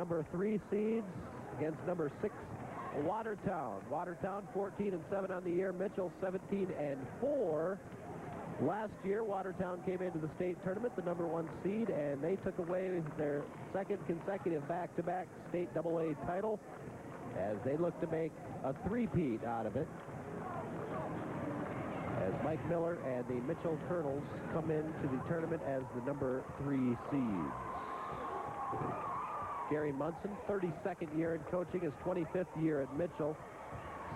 number 3 seeds against number 6 Watertown. Watertown 14-7 on the year. Mitchell 17-4. Last year, Watertown came into the state tournament, the number 1 seed, and they took away their second consecutive back-to-back state AA title as they look to make a three-peat out of it. As Mike Miller and the Mitchell Colonels come into the tournament as the number 3 seed. Gary Munson, 32nd year in coaching, his 25th year at Mitchell.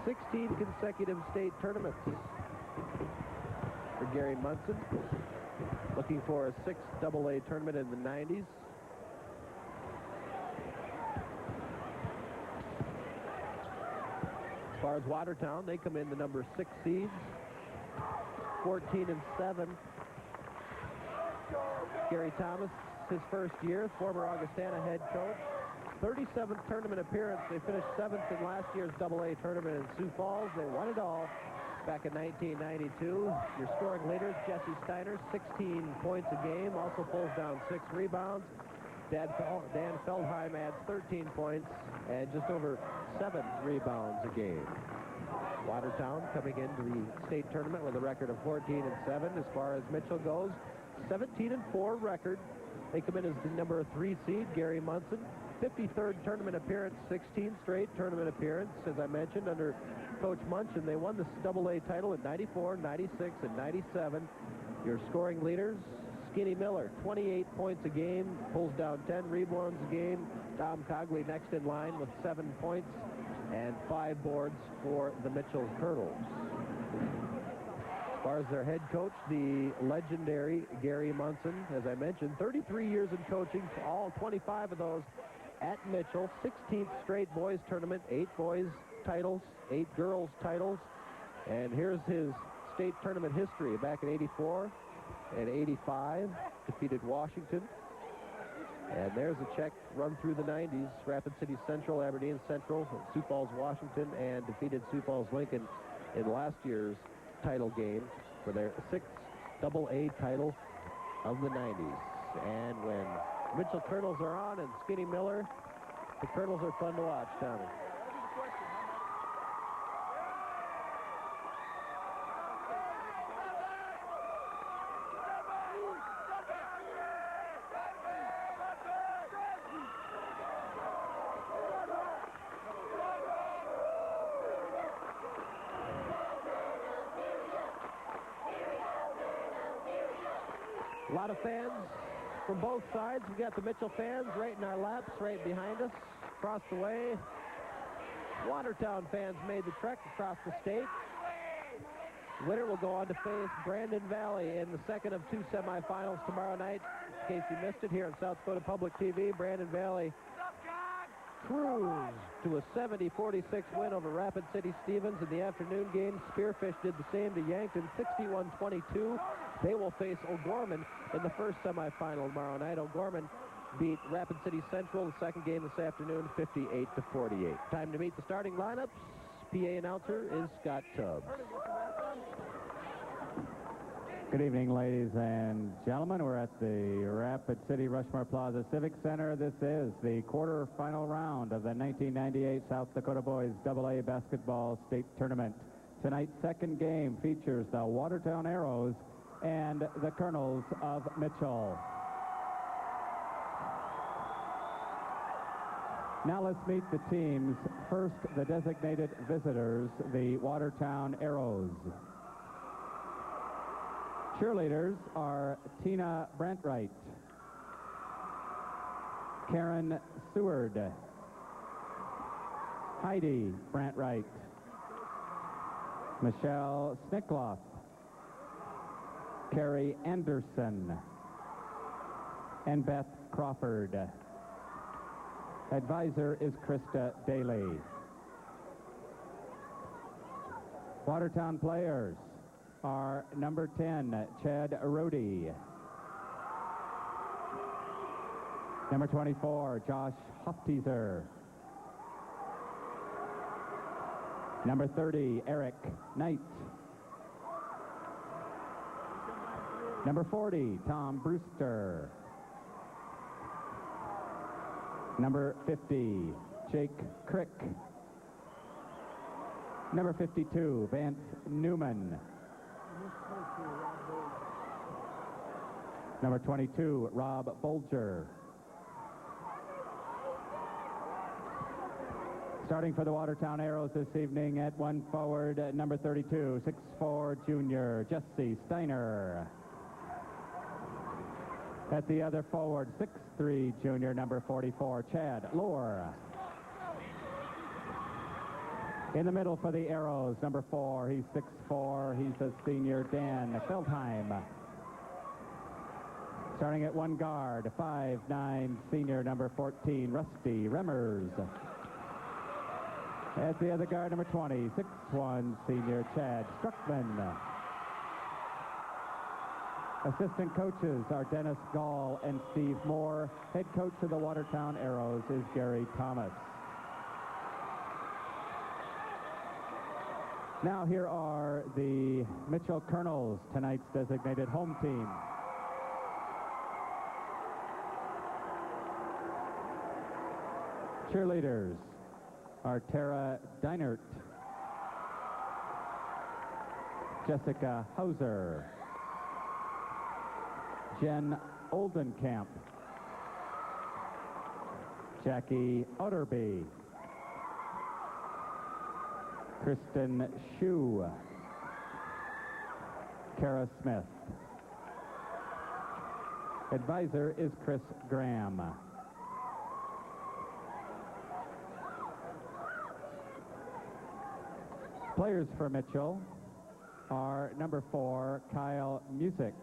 16 consecutive state tournaments for Gary Munson. Looking for a 6th AA tournament in the 90s. As far as Watertown, they come in the number 6 seeds. 14-7. Gary Thomas, his first year, former Augustana head coach. 37th tournament appearance. They finished 7th in last year's AA tournament in Sioux Falls. They won it all back in 1992. Your scoring leaders, Jesse Steiner, 16 points a game, also pulls down 6 rebounds. Dan Feldheim adds 13 points and just over 7 rebounds a game. Watertown coming into the state tournament with a record of 14-7. As far as Mitchell goes, 17-4 record. They come in as the number 3 seed, Gary Munson. 53rd tournament appearance, 16th straight tournament appearance, as I mentioned, under Coach Munchin. They won the AA title in 94, 96, and 97. Your scoring leaders, Skinny Miller, 28 points a game, pulls down 10 rebounds a game. Tom Cogley next in line with 7 points and 5 boards for the Mitchell Colonels. As far as their head coach, the legendary Gary Munson, as I mentioned, 33 years in coaching, all 25 of those at Mitchell. 16th straight boys tournament, 8 boys titles, 8 girls titles. And here's his state tournament history. Back in 84 and 85, defeated Washington. And there's a check run through the 90s. Rapid City Central, Aberdeen Central, Sioux Falls, Washington, and defeated Sioux Falls Lincoln in last year's title game for their 6th AA title of the 90s. And when Mitchell Colonels are on and Skinny Miller, the Colonels are fun to watch, Tommy. A lot of fans from both sides. We got the Mitchell fans right in our laps, right behind us, across the way. Watertown fans made the trek across the state. Winner will go on to face Brandon Valley in the second of 2 semifinals tomorrow night. In case you missed it, here on South Dakota Public TV, Brandon Valley cruised to a 70-46 win over Rapid City Stevens in the afternoon game. Spearfish did the same to Yankton, 61-22. They will face O'Gorman in the first semifinal tomorrow night. O'Gorman beat Rapid City Central the second game this afternoon, 58-48. Time to meet the starting lineups. PA announcer is Scott Tubbs. Good evening, ladies and gentlemen. We're at the Rapid City Rushmore Plaza Civic Center. This is the quarterfinal round of the 1998 South Dakota Boys AA Basketball State Tournament. Tonight's second game features the Watertown Arrows and the Colonels of Mitchell. Now let's meet the teams. First, the designated visitors, the Watertown Arrows. Cheerleaders are Tina Brantwright, Karen Seward, Heidi Brantwright, Michelle Snickloff, Carrie Anderson, and Beth Crawford. Advisor is Krista Daly. Watertown players are number 10, Chad Rohde. Number 24, Josh Hofteaser. Number 30, Eric Knight. Number 40, Tom Brewster. Number 50, Jake Crick. Number 52, Vance Newman. Number 22, Rob Bolger. Starting for the Watertown Arrows this evening at one forward, number 32, 6'4" junior, Jesse Steiner. At the other forward, 6'3" junior, number 44, Chad Lohr. In the middle for the Arrows, number 4, he's 6'4", he's a senior, Dan Feldheim. Starting at one guard, 5'9", senior, number 14, Rusty Remmers. At the other guard, number 20, 6'1", senior, Chad Struckman. Assistant coaches are Dennis Gall and Steve Moore. Head coach of the Watertown Arrows is Gary Thomas. Now here are the Mitchell Colonels, tonight's designated home team. Cheerleaders are Tara Deinert, Jessica Hauser, Jen Oldenkamp, Jackie Utterby, Kristen Shue, Kara Smith. Advisor is Chris Graham. Players for Mitchell are number 4, Kyle Music.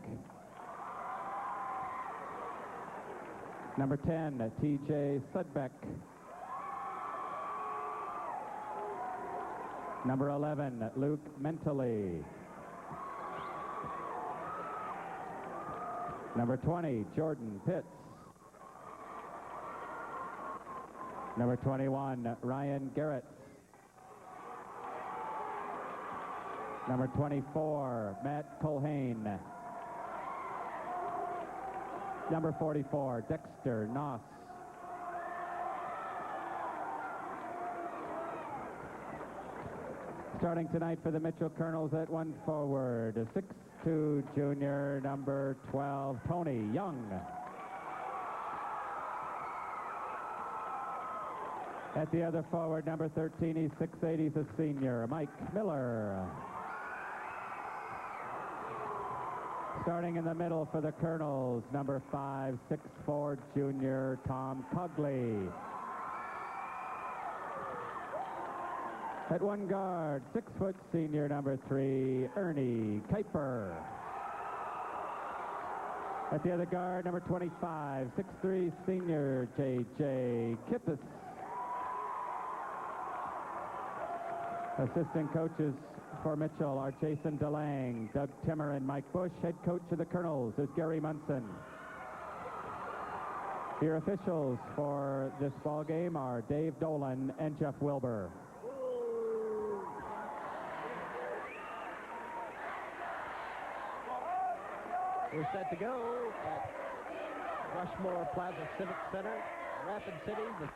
Number 10, TJ Sudbeck. Number 11, Luke Mentally. Number 20, Jordan Pitts. Number 21, Ryan Garrett. Number 24, Matt Colhane. Number 44, Dexter Noss. Starting tonight for the Mitchell Colonels at one forward, 6'2" junior, number 12, Tony Young. At the other forward, number 13, he's 6'8", he's a senior, Mike Miller. Starting in the middle for the Colonels, number 5, 6'4" junior, Tom Cogley. At one guard, 6' senior, number 3, Ernie Kuiper. At the other guard, number 25, 6'3" senior, J.J. Kippis. Assistant coaches for Mitchell are Jason DeLang, Doug Timmer, and Mike Bush. Head coach of the Colonels is Gary Munson. Your officials for this ball game are Dave Dolan and Jeff Wilbur. We're set to go at Rushmore Plaza Civic Center, Rapid City, the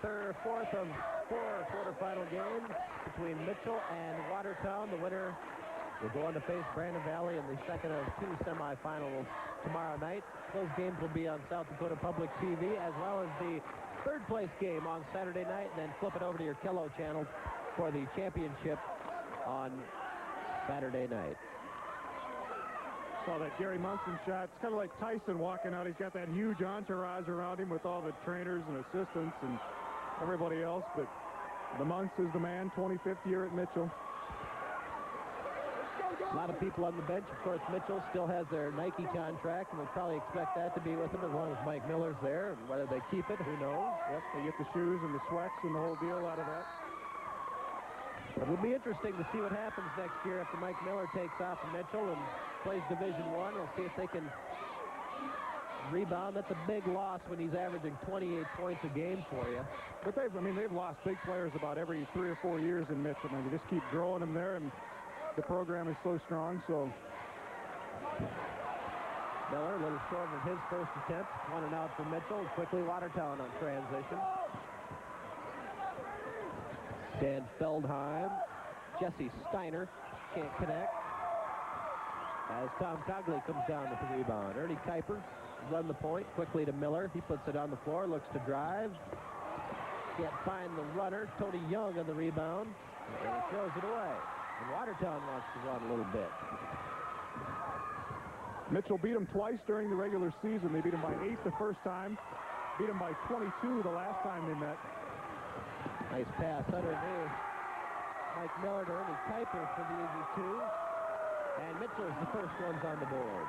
fourth of 4 quarterfinal games between Mitchell and Watertown. The winner will go on to face Brandon Valley in the second of 2 semifinals tomorrow night. Those games will be on South Dakota Public TV, as well as the third place game on Saturday night, and then flip it over to your Kello channel for the championship on Saturday night. Saw that Gary Munson shot. It's kind of like Tyson walking out. He's got that huge entourage around him with all the trainers and assistants and everybody else, but the Munce is the man, 25th year at Mitchell. A lot of people on the bench. Of course, Mitchell still has their Nike contract, and they'll probably expect that to be with them as long as Mike Miller's there. And whether they keep it, who knows? Yep, they get the shoes and the sweats and the whole deal out of that. It will be interesting to see what happens next year after Mike Miller takes off from Mitchell and plays Division I. We'll see if they can rebound. That's a big loss when he's averaging 28 points a game for you. But they've lost big players about every 3 or 4 years in Mitchell. I mean, they just keep growing them there, and the program is so strong. So Miller, a little short of his first attempt, 1 and out for Mitchell. Quickly Watertown on transition. Dan Feldheim, Jesse Steiner can't connect. As Tom Cogley comes down with the rebound. Ernie Kuiper run the point quickly to Miller. He puts it on the floor, looks to drive. Can't find the runner. Tony Young on the rebound. And he throws it away. And Watertown wants to run a little bit. Mitchell beat him twice during the regular season. They beat him by 8 the first time. Beat him by 22 the last time they met. Nice pass underneath. Mike Miller to Ernie Kuiper for the easy two. And Mitchell's the first ones on the board.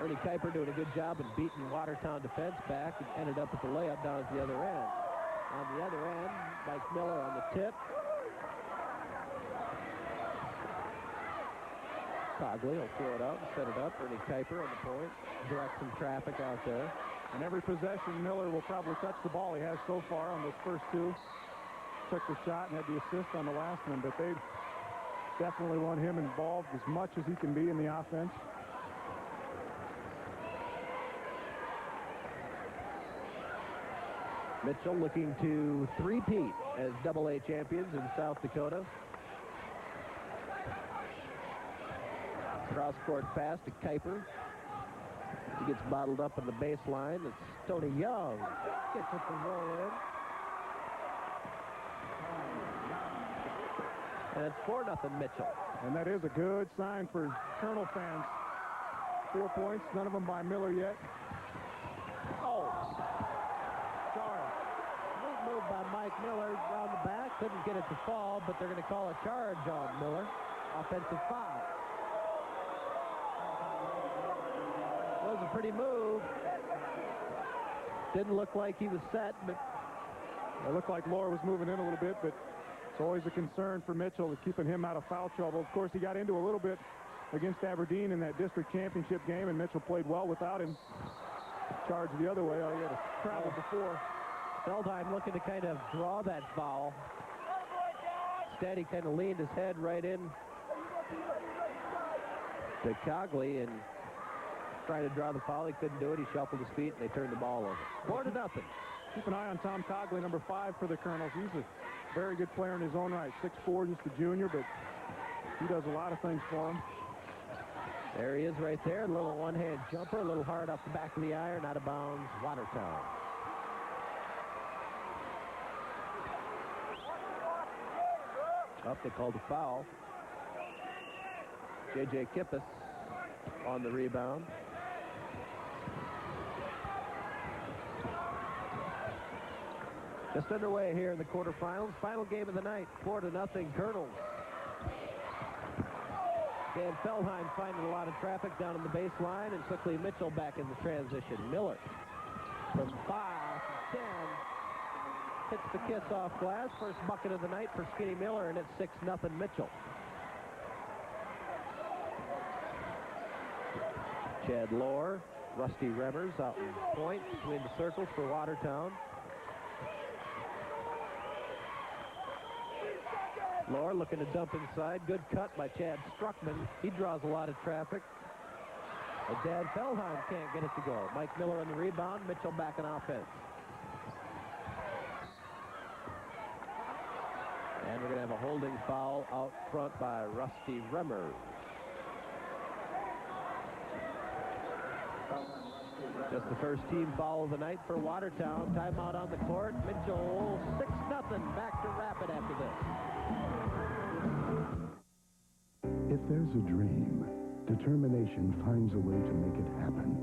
Ernie Kuiper doing a good job in beating Watertown defense back and ended up with the layup down at the other end. On the other end, Mike Miller on the tip. Cogley will throw it out and set it up. Ernie Kuiper on the point. Direct some traffic out there. And every possession, Miller will probably touch the ball. He has so far on those first two. Took the shot and had the assist on the last one, but they definitely want him involved as much as he can be in the offense. Mitchell looking to three-peat as AA champions in South Dakota. Cross-court pass to Kuiper. He gets bottled up on the baseline. It's Tony Young. Gets it to roll in. And it's 4-0 Mitchell. And that is a good sign for Colonel fans. 4 points, none of them by Miller yet. Oh! Charge. Neat move by Mike Miller around the back. Couldn't get it to fall, but they're going to call a charge on Miller. Offensive foul. Was a pretty move. Didn't look like he was set, but It looked like Lohr was moving in a little bit, but it's always a concern for Mitchell, keeping him out of foul trouble. Of course, he got into a little bit against Aberdeen in that district championship game, and Mitchell played well without him. Charged the other way. Oh, he had to travel before. Feldheim looking to kind of draw that foul. Instead, he kind of leaned his head right in to Cogley and trying to draw the foul. He couldn't do it. He shuffled his feet, and they turned the ball over. 4-0. Keep an eye on Tom Cogley, number 5 for the Colonels. He's a very good player in his own right. 6'4", just a junior, but he does a lot of things for him. There he is right there. A little one-hand jumper, a little hard off the back of the iron, out of bounds, Watertown. Up, they called a foul. J.J. Kippis on the rebound. Just underway here in the quarterfinals. Final game of the night, 4-0 Colonels. Dan Feldheim finding a lot of traffic down on the baseline, and quickly Mitchell back in the transition. Miller from 5 to 10 hits the kiss off glass. First bucket of the night for Skinny Miller, and it's 6-0 Mitchell. Chad Lohr, Rusty Remmers out in point between the circles for Watertown. Lohr looking to dump inside. Good cut by Chad Struckman. He draws a lot of traffic. And Dan Feldheim can't get it to go. Mike Miller on the rebound. Mitchell back in offense. And we're going to have a holding foul out front by Rusty Remmers. Just the first team foul of the night for Watertown. Timeout on the court. Mitchell 6-0. Back to Rapid after this. If there's a dream, determination finds a way to make it happen.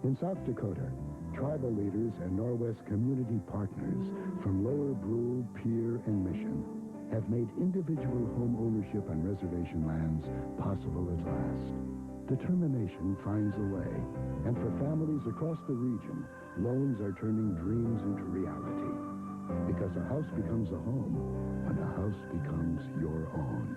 In South Dakota, tribal leaders and Norwest community partners from Lower Brule, Pierre, and Mission have made individual home ownership on reservation lands possible at last. Determination finds a way, and for families across the region, loans are turning dreams into reality. Because a house becomes a home when a house becomes your own.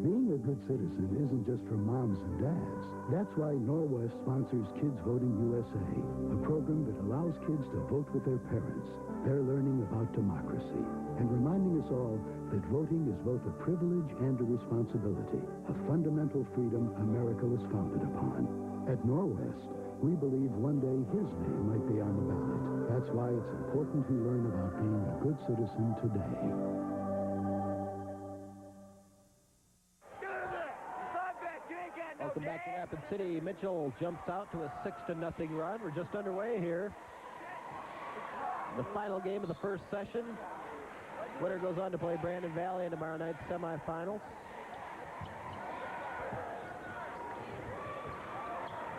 Being a good citizen isn't just for moms and dads. That's why Norwest sponsors Kids Voting USA, a program that allows kids to vote with their parents. They're learning about democracy and reminding us all that voting is both a privilege and a responsibility, a fundamental freedom America was founded upon. At Norwest, We believe one day his name might be on the ballot. That's why it's important to learn about being a good citizen today. Welcome back to Rapid City. Mitchell jumps out to a 6-0 run. We're just underway here. The final game of the first session. Winner goes on to play Brandon Valley in tomorrow night's semifinals.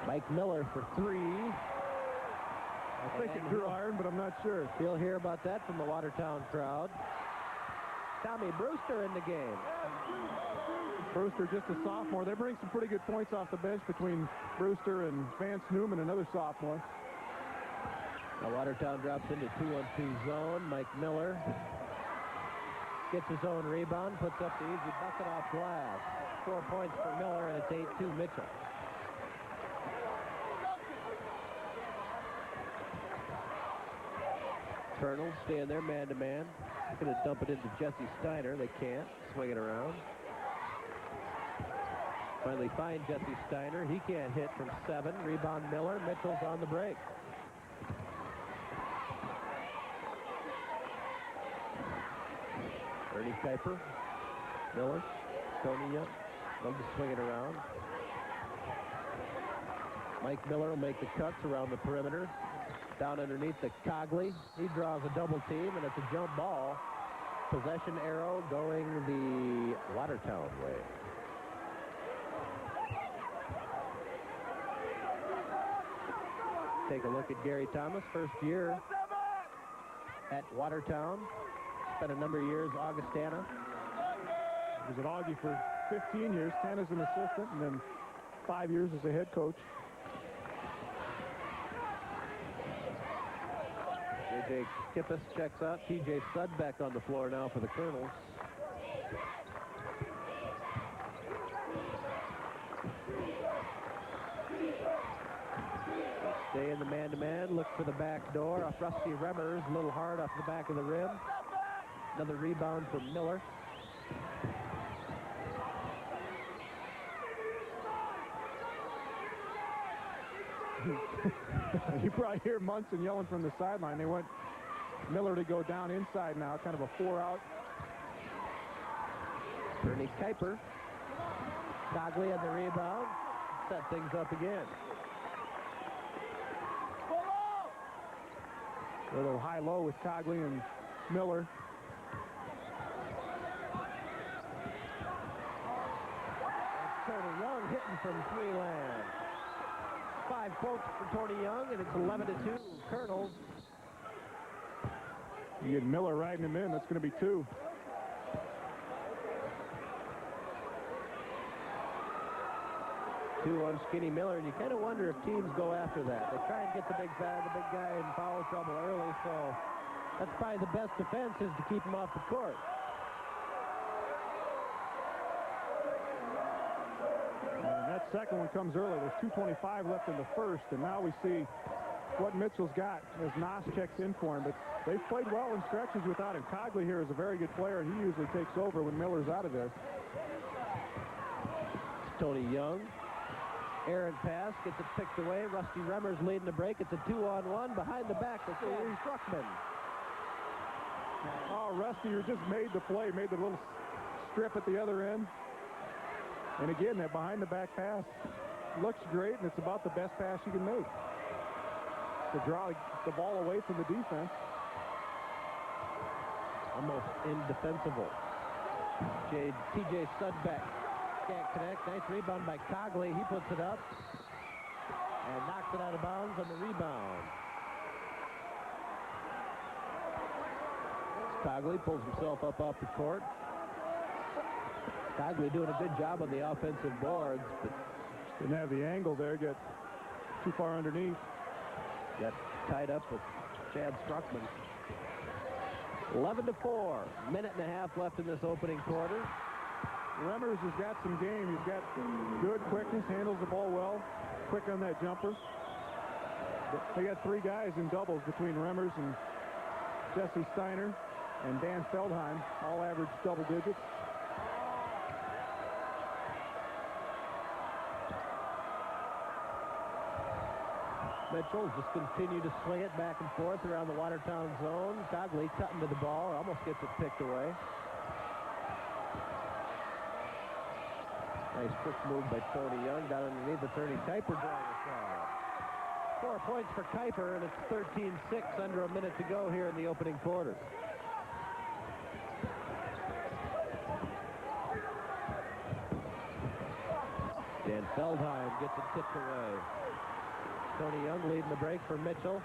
Mike Miller for 3. I think it drew iron, but I'm not sure. You'll hear about that from the Watertown crowd. Tommy Brewster in the game. Brewster, just a sophomore. They bring some pretty good points off the bench between Brewster and Vance Newman, another sophomore. Now Watertown drops into 2-on-2 zone. Mike Miller gets his own rebound, puts up the easy bucket off glass. 4 points for Miller, and it's 8-2 Mitchell. Colonels stay in there man-to-man. Going to dump it into Jesse Steiner. They can't. Swing it around. Finally find Jesse Steiner. He can't hit from 7. Rebound Miller. Mitchell's on the break. Ernie Kuiper. Miller. Tony Young. They'll just swing it around. Mike Miller will make the cuts around the perimeter. Down underneath the Cogley. He draws a double team, and it's a jump ball. Possession arrow going the Watertown way. Take a look at Gary Thomas, first year at Watertown. Spent a number of years Augustana. He was at Augie for 15 years, 10 as an assistant, and then 5 years as a head coach. J.J. Kippis checks out. T.J. Sudbeck on the floor now for the Colonels. Stay in the man-to-man. Look for the back door. Off Rusty Remmers. A little hard off the back of the rim. Another rebound for Miller. You probably hear Munson yelling from the sideline. They want Miller to go down inside now, kind of a 4-out. Ernie Kuiper. Cogley on the rebound. Set things up again. A little high-low with Cogley and Miller. Tony Young hitting from 3 land. 5 quotes for Tony Young, and it's 11-2 Colonels. You get Miller riding him in. That's going to be 2. Two on Skinny Miller, and you kind of wonder if teams go after that. They try and get the big guy in foul trouble early, so that's probably the best defense is to keep him off the court. And that second one comes early. There's 2:25 left in the first, and now we see what Mitchell's got as Nas checks in for him. But they've played well in stretches without him. Cogley here is a very good player, and he usually takes over when Miller's out of there. Tony Young. Aaron pass, gets it picked away. Rusty Remmers leading the break. It's a 2-on-1 behind the back for Struckman. Oh, Rusty, you just made the play, made the little strip at the other end. And again, that behind-the-back pass looks great, and it's about the best pass you can make. To draw the ball away from the defense. Almost indefensible. T.J. Sudbeck can't connect. Nice rebound by Cogley. He puts it up and knocks it out of bounds on the rebound. Cogley pulls himself up off the court. Cogley doing a good job on the offensive boards, but didn't have the angle there. Get too far underneath. Got tied up with Chad Struckman. 11-4. Minute and a half left in this opening quarter. Remmers has got some game. He's got good quickness, handles the ball well, quick on that jumper. They got 3 guys in doubles between Remmers and Jesse Steiner and Dan Feldheim, all average double digits. Mitchell just continue to swing it back and forth around the Watertown zone. Cogley cutting to the ball, almost gets it picked away. Nice quick move by Tony Young. Down underneath, it's Ernie Kuiper drawing the foul. 4 points for Kuiper, and it's 13-6, under a minute to go here in the opening quarter. Dan Feldheim gets it tipped away. Tony Young leading the break for Mitchell.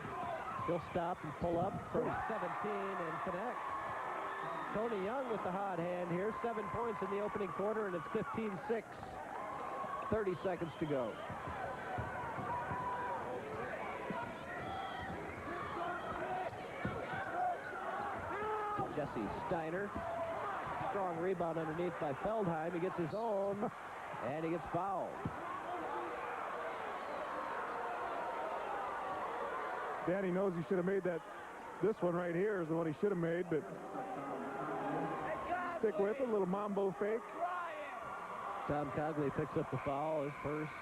He'll stop and pull up from 17 and connect. Tony Young with the hot hand here. 7 points in the opening quarter, and it's 15-6. 30 seconds to go. Jesse Steiner. Strong rebound underneath by Feldheim. He gets his own, and he gets fouled. Danny knows he should have made that. This one right here is the one he should have made, but stick with it. A little mambo fake. Tom Cogley picks up the foul, his first.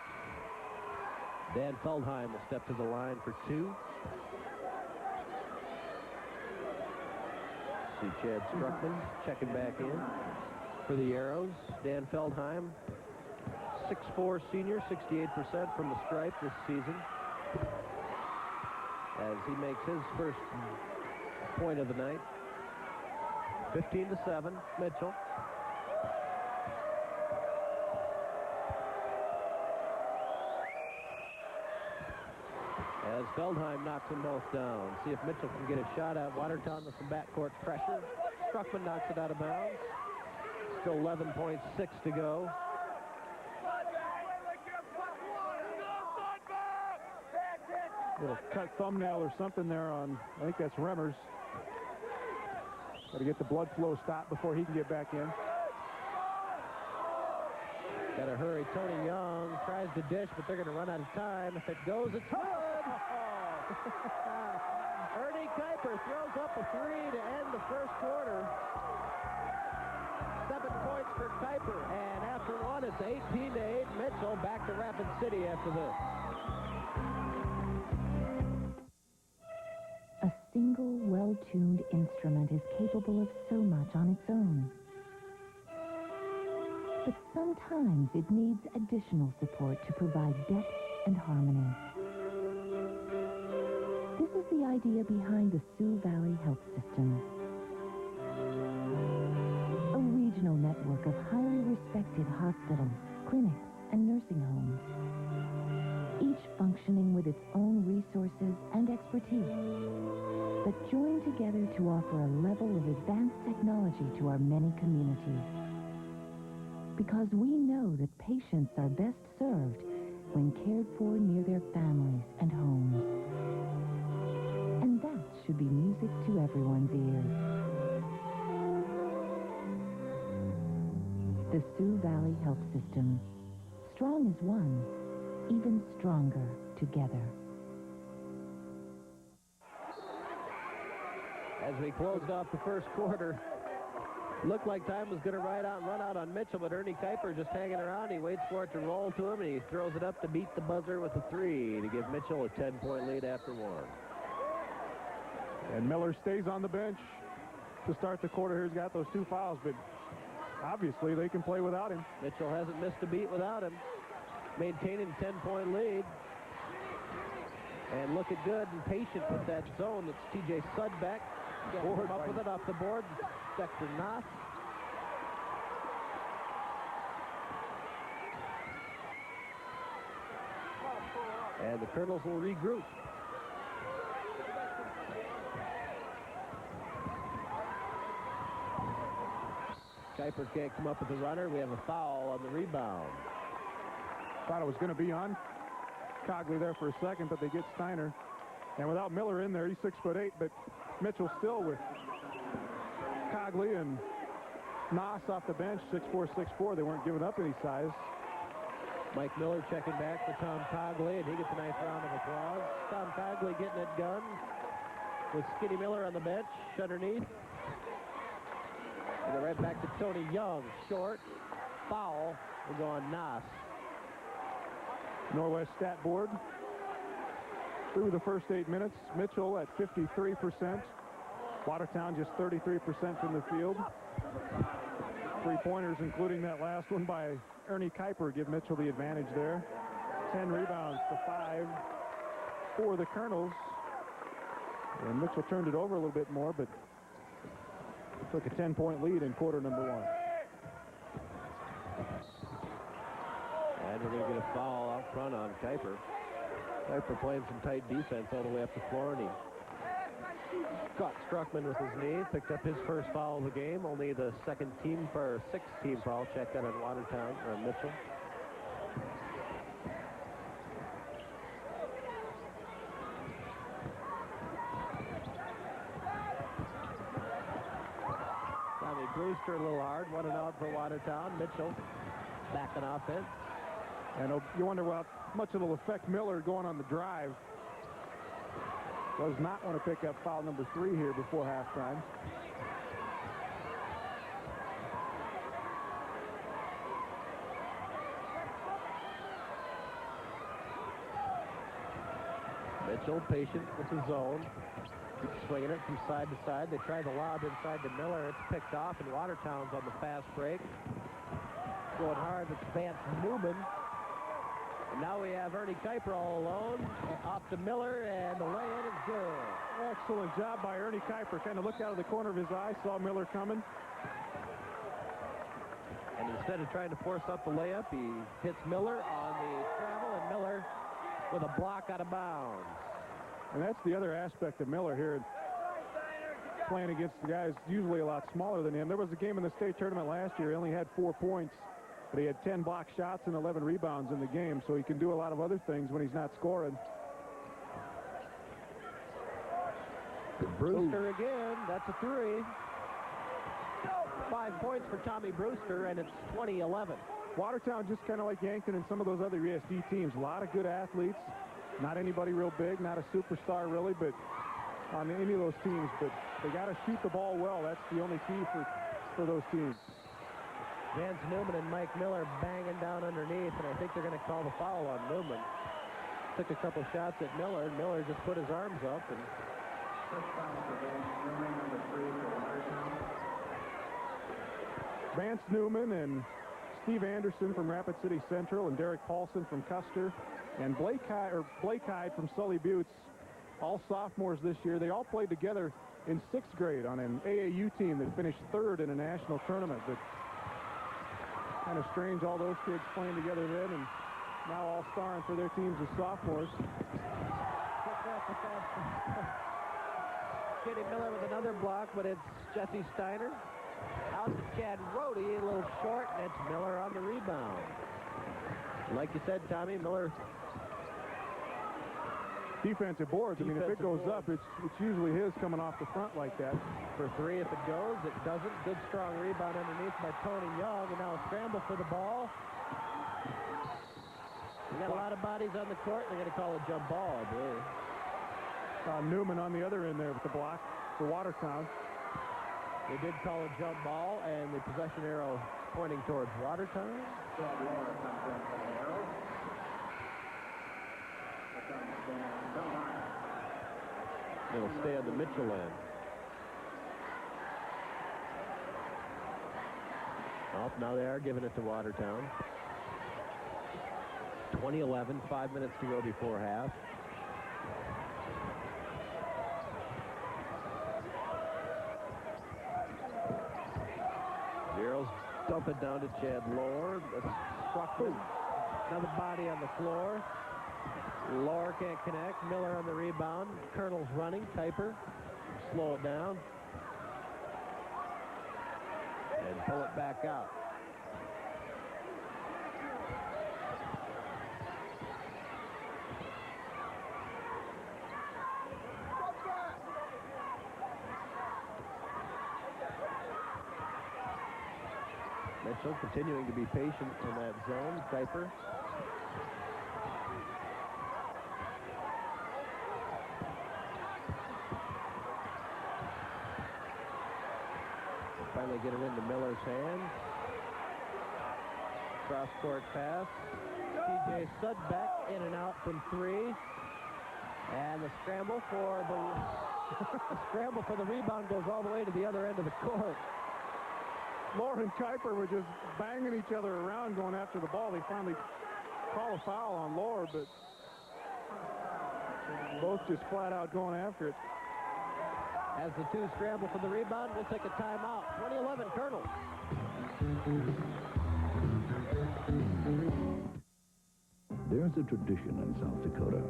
Dan Feldheim will step to the line for 2. See Chad Struckman checking back in for the Arrows. Dan Feldheim, 6'4" senior, 68% from the stripe this season, as he makes his first point of the night. 15-7, Mitchell. As Feldheim knocks them both down. See if Mitchell can get a shot at Watertown with some backcourt pressure. Struckman knocks it out of bounds. Still 11.6 to go. Little cut thumbnail or something there on, I think that's Remmers. Got to get the blood flow stopped before he can get back in. Got to hurry. Tony Young tries to dish, but they're going to run out of time. If it goes, it's good. Ernie Kuiper throws up a 3 to end the first quarter. 7 points for Kuiper, and after one, it's 18-8. Mitchell back to Rapid City after this. A single, well-tuned instrument is capable of so much on its own. But sometimes it needs additional support to provide depth and harmony. This is the idea behind the Sioux Valley Health System. A regional network of highly respected hospitals, clinics, and nursing homes, each functioning with its own resources and expertise, but joined together to offer a level of advanced technology to our many communities. Because we know that patients are best served when cared for near their families and homes. And that should be music to everyone's ears. The Sioux Valley Health System. Strong as one, even stronger together. As we closed off the first quarter, looked like time was going to run out on Mitchell, but Ernie Kuiper just hanging around. He waits for it to roll to him, and he throws it up to beat the buzzer with a 3 to give Mitchell a 10-point lead after one. And Miller stays on the bench to start the quarter here. He's got those 2 fouls, but obviously they can play without him. Mitchell hasn't missed a beat without him. Maintaining a 10-point lead. And looking good and patient with that zone. It's T.J. Sudbeck. Him up with it off the board. Dexter Knopf. And the Colonels will regroup. Kuiper can't come up with the runner. We have a foul on the rebound. Thought it was going to be on Cogley there for a second, but they get Steiner. And without Miller in there, he's 6'8", but Mitchell still with Cogley and Noss off the bench, 6'4", 6'4". They weren't giving up any size. Mike Miller checking back for Tom Cogley, and he gets a nice round of applause. Tom Cogley getting it done with Skinny Miller on the bench underneath. We go right back to Tony Young, short, foul, will go on Noss. Norwest stat board. through the first 8 minutes. Mitchell at 53%. Watertown just 33% from the field. 3-pointers, including that last one by Ernie Kuiper, give Mitchell the advantage there. 10 rebounds to 5 for the Colonels. And Mitchell turned it over a little bit more, but took a 10-point lead in quarter number 1. And we're going to get a foul out front on Kuiper. Kuiper playing some tight defense all the way up the floor, and he caught Struckman with his knee, picked up his first foul of the game, only the sixth team foul. Check that on Watertown, or Mitchell. Tommy Brewster a little hard, 1 and out for Watertown. Mitchell back in offense. And you wonder how much it'll affect Miller going on the drive. Does not want to pick up foul number 3 here before halftime. Mitchell patient with the zone. Keeps swinging it from side to side. They try the lob inside to Miller. It's picked off, and Watertown's on the fast break. Going hard with Vance Newman. And now we have Ernie Kuiper all alone. Off to Miller, and the lay-in is good. Excellent job by Ernie Kuiper. Kind of looked out of the corner of his eye, saw Miller coming. And instead of trying to force up the layup, he hits Miller on the travel, and Miller with a block out of bounds. And that's the other aspect of Miller here, playing against the guys usually a lot smaller than him. There was a game in the state tournament last year. He only had 4 points, but he had 10 block shots and 11 rebounds in the game, so he can do a lot of other things when he's not scoring. Brewster again. That's a 3. 5 points for Tommy Brewster, and it's 20-11. Watertown just kind of like Yankton and some of those other ESD teams. A lot of good athletes. Not anybody real big, not a superstar really, but on any of those teams. But they got to shoot the ball well. That's the only key for those teams. Vance Newman and Mike Miller banging down underneath, and I think they're going to call the foul on Newman. Took a couple shots at Miller, and Miller just put his arms up. And Vance Newman and Steve Anderson from Rapid City Central and Derek Paulson from Custer and Blake Hyde from Sully Buttes, all sophomores this year. They all played together in 6th grade on an AAU team that finished 3rd in a national tournament. But kind of strange, all those kids playing together then and now all starring for their teams as sophomores. Kenny Miller with another block, but it's Jesse Steiner. Out to Chad Rhodey, a little short, and it's Miller on the rebound. Like you said, Tommy, Miller. Defensive boards. I mean, if it goes up, it's usually his coming off the front like that. For 3 if it goes. It doesn't. Good strong rebound underneath by Tony Young, and now a scramble for the ball. We got a lot of bodies on the court. They're going to call a jump ball, I believe. Newman on the other end there with the block for Watertown. They did call a jump ball, and the possession arrow pointing towards Watertown. It'll stay on the Mitchell end. Oh, now they are giving it to Watertown. 20-11, 5 minutes to go before half. Zeros dump it down to Chad Lohr. Struckman. Another body on the floor. Lohr can't connect. Miller on the rebound. Colonel's running. Kuiper. Slow it down. And pull it back out. Mitchell continuing to be patient in that zone. Kuiper. Finally get it into Miller's hands. Cross-court pass. TJ Sudbeck in and out from 3. And the scramble for the rebound goes all the way to the other end of the court. Lohr and Kuiper were just banging each other around going after the ball. They finally call a foul on Lohr, but both just flat out going after it. As the two scramble for the rebound, we'll take a timeout. 2011 Colonels. There's a tradition in South Dakota.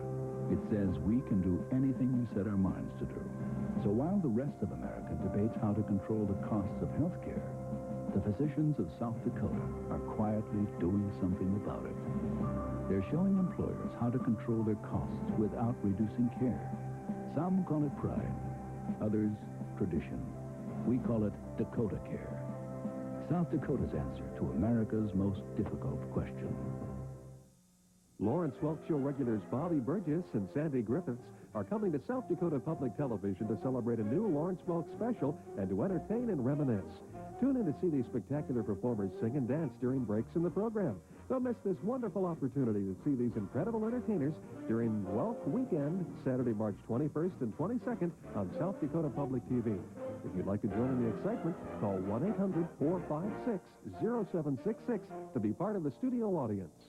It says we can do anything we set our minds to do. So while the rest of America debates how to control the costs of health care, the physicians of South Dakota are quietly doing something about it. They're showing employers how to control their costs without reducing care. Some call it pride, others tradition. We call it Dakota Care. South Dakota's answer to America's most difficult question. Lawrence Welk Show regulars Bobby Burgess and Sandy Griffiths are coming to South Dakota Public Television to celebrate a new Lawrence Welk special and to entertain and reminisce. Tune in to see these spectacular performers sing and dance during breaks in the program. Don't miss this wonderful opportunity to see these incredible entertainers during Welk Weekend, Saturday, March 21st and 22nd on South Dakota Public TV. If you'd like to join in the excitement, call 1-800-456-0766 to be part of the studio audience.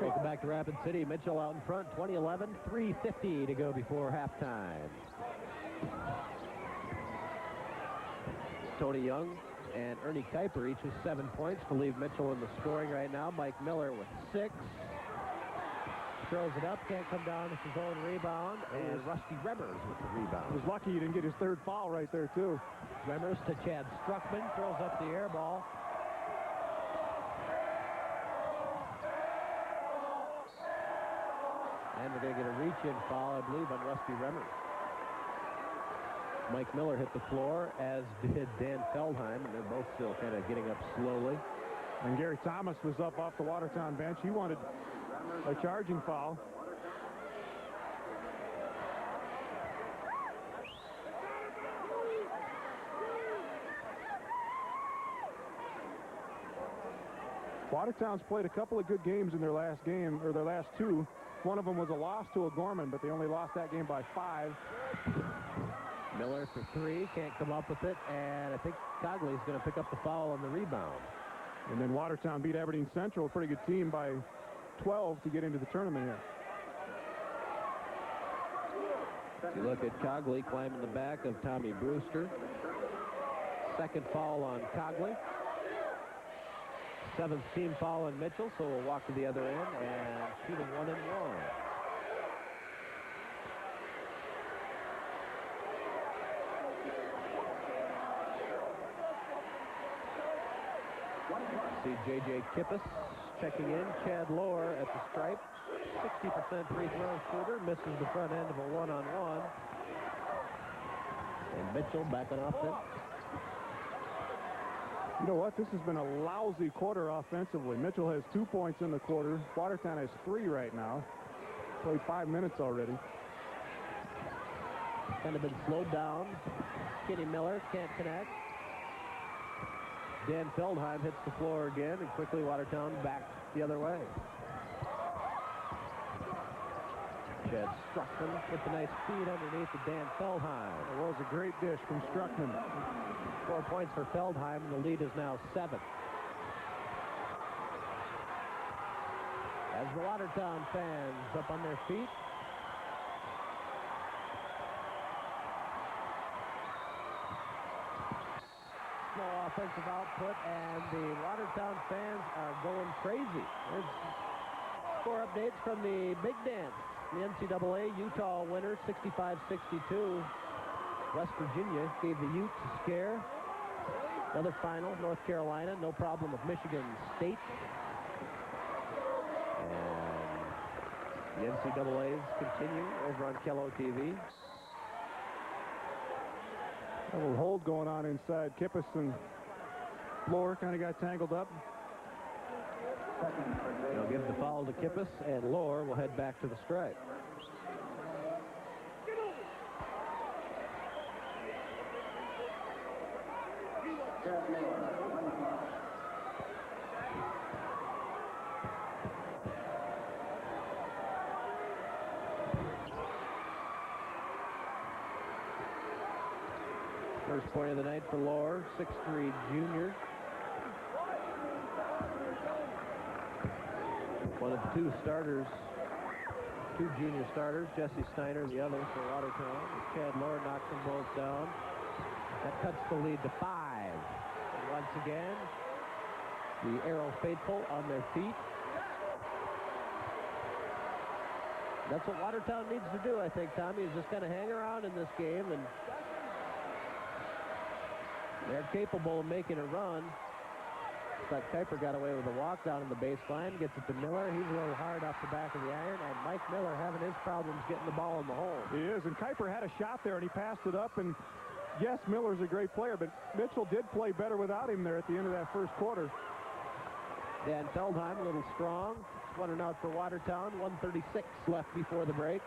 Welcome back to Rapid City. Mitchell out in front, 2011, 3:50 to go before halftime. Tony Young and Ernie Kuiper each with 7 points to leave Mitchell in the scoring right now. Mike Miller with 6. Throws it up, can't come down with his own rebound. And Rusty Remmers with the rebound. He was lucky he didn't get his third foul right there, too. Remmers to Chad Struckman, throws up the air ball. And we're going to get a reach-in foul, I believe, on Rusty Remmers. Mike Miller hit the floor, as did Dan Feldheim, and they're both still kind of getting up slowly. And Gary Thomas was up off the Watertown bench. He wanted a charging foul. Watertown's played a couple of good games in their last game, or their last two. One of them was a loss to O'Gorman, but they only lost that game by 5. Miller for 3, can't come up with it, and I think Cogley's going to pick up the foul on the rebound. And then Watertown beat Aberdeen Central, a pretty good team, by 12 to get into the tournament here. You look at Cogley climbing the back of Tommy Brewster. Second foul on Cogley. 7th team foul on Mitchell, so we'll walk to the other end and shoot a 1-and-1. See J.J. Kippis checking in. Chad Lohr at the stripe. 60% free throw shooter. Misses the front end of a 1-on-1. And Mitchell back on offense. You know what? This has been a lousy quarter offensively. Mitchell has 2 points in the quarter. Watertown has 3 right now. Played 5 minutes already. Kind of been slowed down. Kenny Miller can't connect. Dan Feldheim hits the floor again, and quickly Watertown back the other way. Chad Struckman with a nice feed underneath to Dan Feldheim. It was a great dish from Struckman. 4 points for Feldheim, and the lead is now 7. As the Watertown fans up on their feet. No offensive output, and the Watertown fans are going crazy. There's score updates from the Big Dance. The NCAA Utah winner, 65-62. West Virginia gave the Utes a scare. Another final, North Carolina, no problem with Michigan State. And the NCAAs continue over on Kello TV. A little hold going on inside. Kippis and Lohr kind of got tangled up. They'll give the foul to Kippis, and Lohr will head back to the stripe. First point of the night for Lohr, 6'3" junior. One of the two starters, two junior starters, Jesse Steiner, the other for Watertown. Chad Lohr knocks them both down. That cuts the lead to 5. And once again, the Arrow faithful on their feet. That's what Watertown needs to do, I think, Tommy, is just kind of hang around in this game, and they're capable of making a run. But Kuiper got away with a walk down in the baseline, gets it to Miller. He's a little hard off the back of the iron, and Mike Miller having his problems getting the ball in the hole. He is, and Kuiper had a shot there, and he passed it up, and yes, Miller's a great player, but Mitchell did play better without him there at the end of that first quarter. Dan Feldheim, a little strong. 1 out for Watertown. 1:36 left before the break.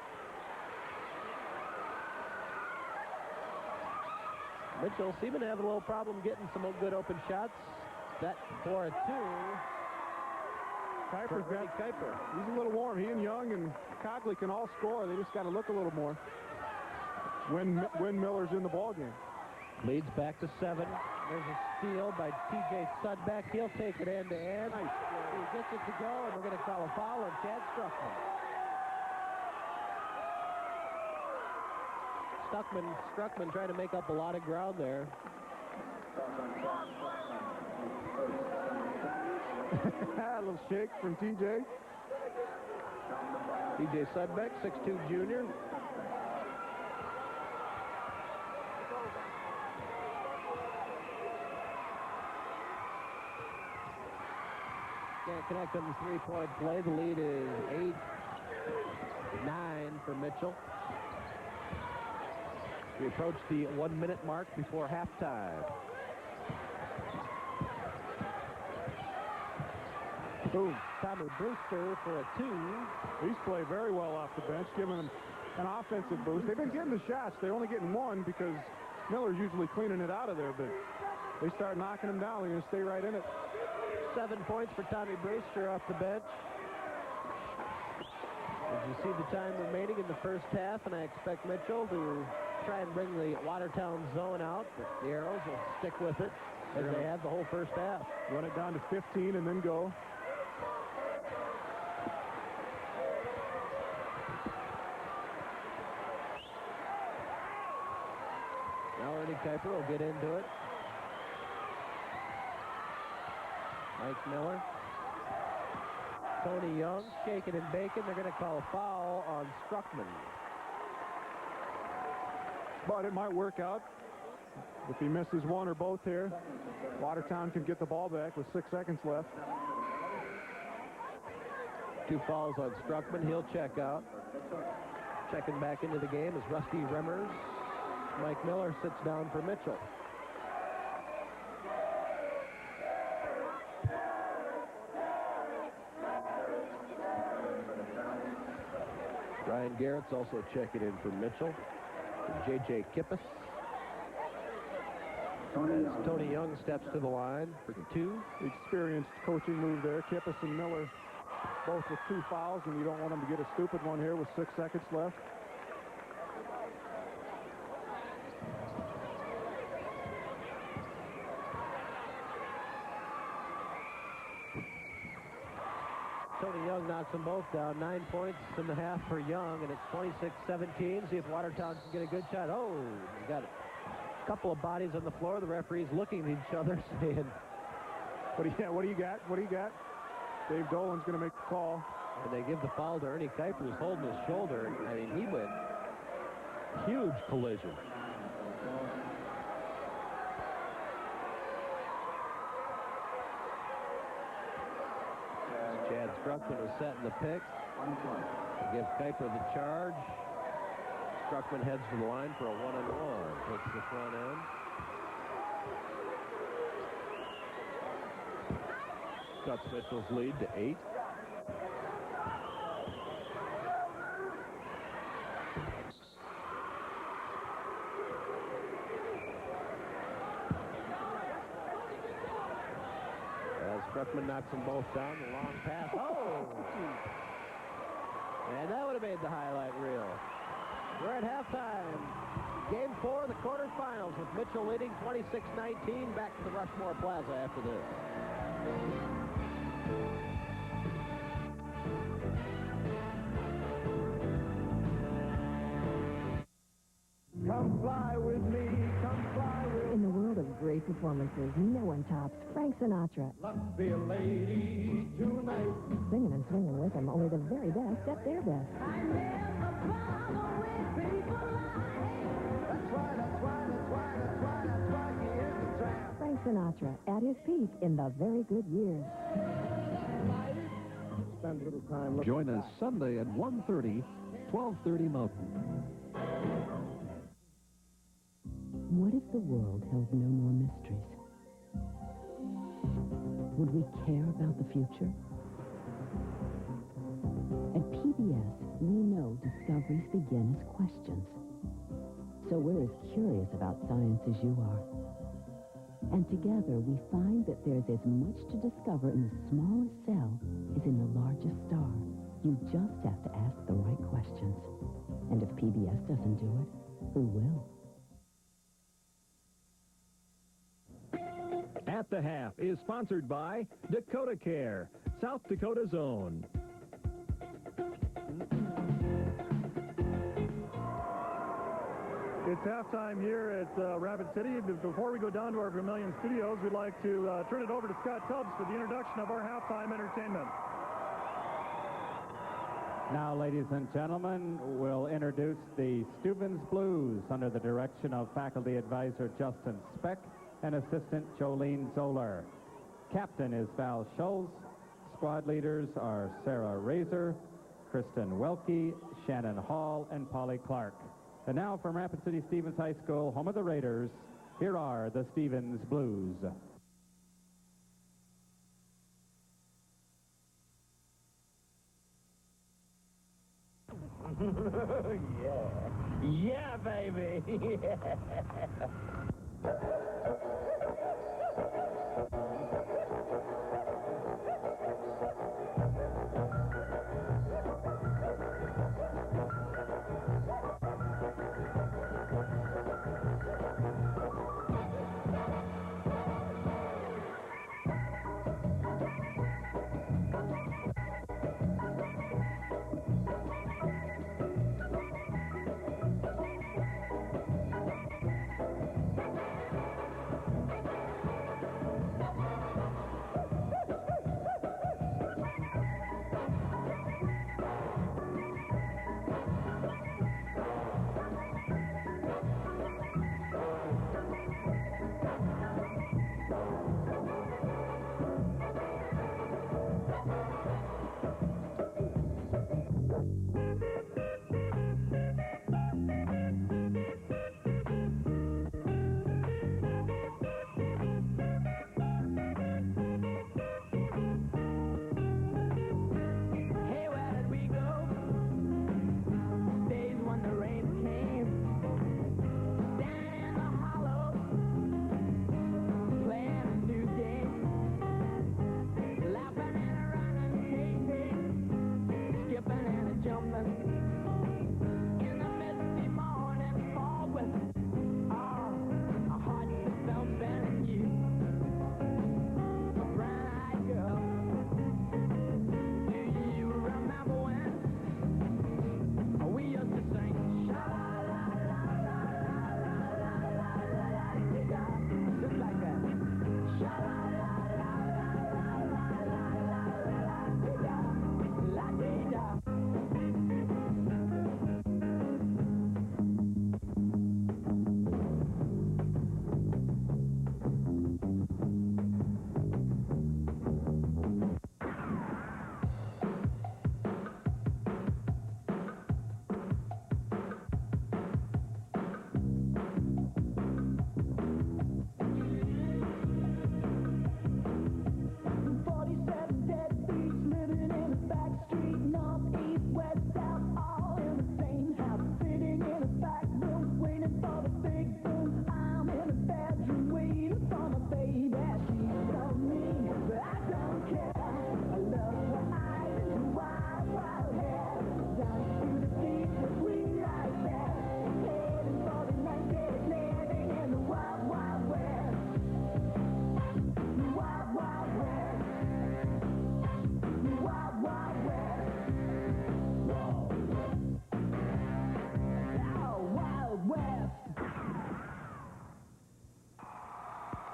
Mitchell seeming to have a little problem getting some good open shots. Set for a 2. Kuiper's got Kuiper. He's a little warm. He and Young and Cogley can all score. They just got to look a little more when Miller's in the ballgame. Leads back to 7. There's a steal by T.J. Sudbeck. He'll take it end-to-end. Nice. He gets it to go, and we're going to call a foul on Chad Struckman. Struckman trying to make up a lot of ground there. A little shake from T.J. T.J. Sudbeck, 6'2" junior. Can't connect on the three-point play. The lead is 8-9 for Mitchell. We approach the 1-minute mark before halftime. Boom. Tommy Brewster for a 2. He's played very well off the bench, giving them an offensive boost. They've been getting the shots. They're only getting 1 because Miller's usually cleaning it out of there, but they start knocking them down. They're going to stay right in it. 7 points for Tommy Brewster off the bench. As you see the time remaining in the first half, and I expect Mitchell to try and bring the Watertown zone out, but the Arrows will stick with it as they have the whole first half. Run it down to 15 and then go. Now Ernie Kuiper will get into it. Mike Miller. Tony Young shaking and baking. They're going to call a foul on Struckman. But it might work out. If he misses one or both here, Watertown can get the ball back with 6 seconds left. 2 fouls on Struckman. He'll check out. Checking back into the game is Rusty Remmers. Mike Miller sits down for Mitchell. Ryan Garrett's also checking in for Mitchell. J.J. Kippis. As Tony Young steps to the line for 2. Experienced coaching move there. Kippis and Miller both with 2 fouls, and you don't want them to get a stupid one here with 6 seconds left. Tony Young knocks them both down. 9 points in the half for Young, and it's 26-17. See if Watertown can get a good shot. Oh, he's got a couple of bodies on the floor. The referee's looking at each other, saying, What do you got? What do you got? Dave Dolan's going to make the call. And they give the foul to Ernie Kuiper, who's holding his shoulder. I mean, he went huge collision. Chad Struckman was setting the pick. Give Kuiper the charge. Struckman heads to the line for a 1-on-1. Takes the front end. Cuts Mitchell's lead to 8. As Struckman knocks them both down, the long pass. Oh! And that would have made the highlight reel. We're at halftime. Game 4 of the quarterfinals with Mitchell leading 26-19. Back to the Rushmore Plaza after this. Come fly with me, come fly with In the world of great performances, no one tops Frank Sinatra. Let's be a lady tonight. Singing and swinging with him, only the very best at their best. Frank Sinatra at his peak in the very good years. Spend a little time looking Join us Sunday at 1:30, 1230 Mountain. What if the world held no more mysteries? Would we care about the future? At PBS, we know discoveries begin as questions. So we're as curious about science as you are. And together we find that there's as much to discover in the smallest cell as in the largest star. You just have to ask the right questions. And if PBS doesn't do it, who will? At the Half is sponsored by Dakota Care, South Dakota's own. It's halftime here at Rapid City. Before we go down to our Vermilion studios, we'd like to turn it over to Scott Tubbs for the introduction of our halftime entertainment. Now, ladies and gentlemen, we'll introduce the Steuben's Blues under the direction of faculty advisor Justin Speck and assistant Jolene Zoller. Captain is Val Schultz. Squad leaders are Sarah Razor, Kristen Welke, Shannon Hall, and Polly Clark. And now from Rapid City Stevens High School, home of the Raiders, here are the Stevens Blues. Yeah, baby.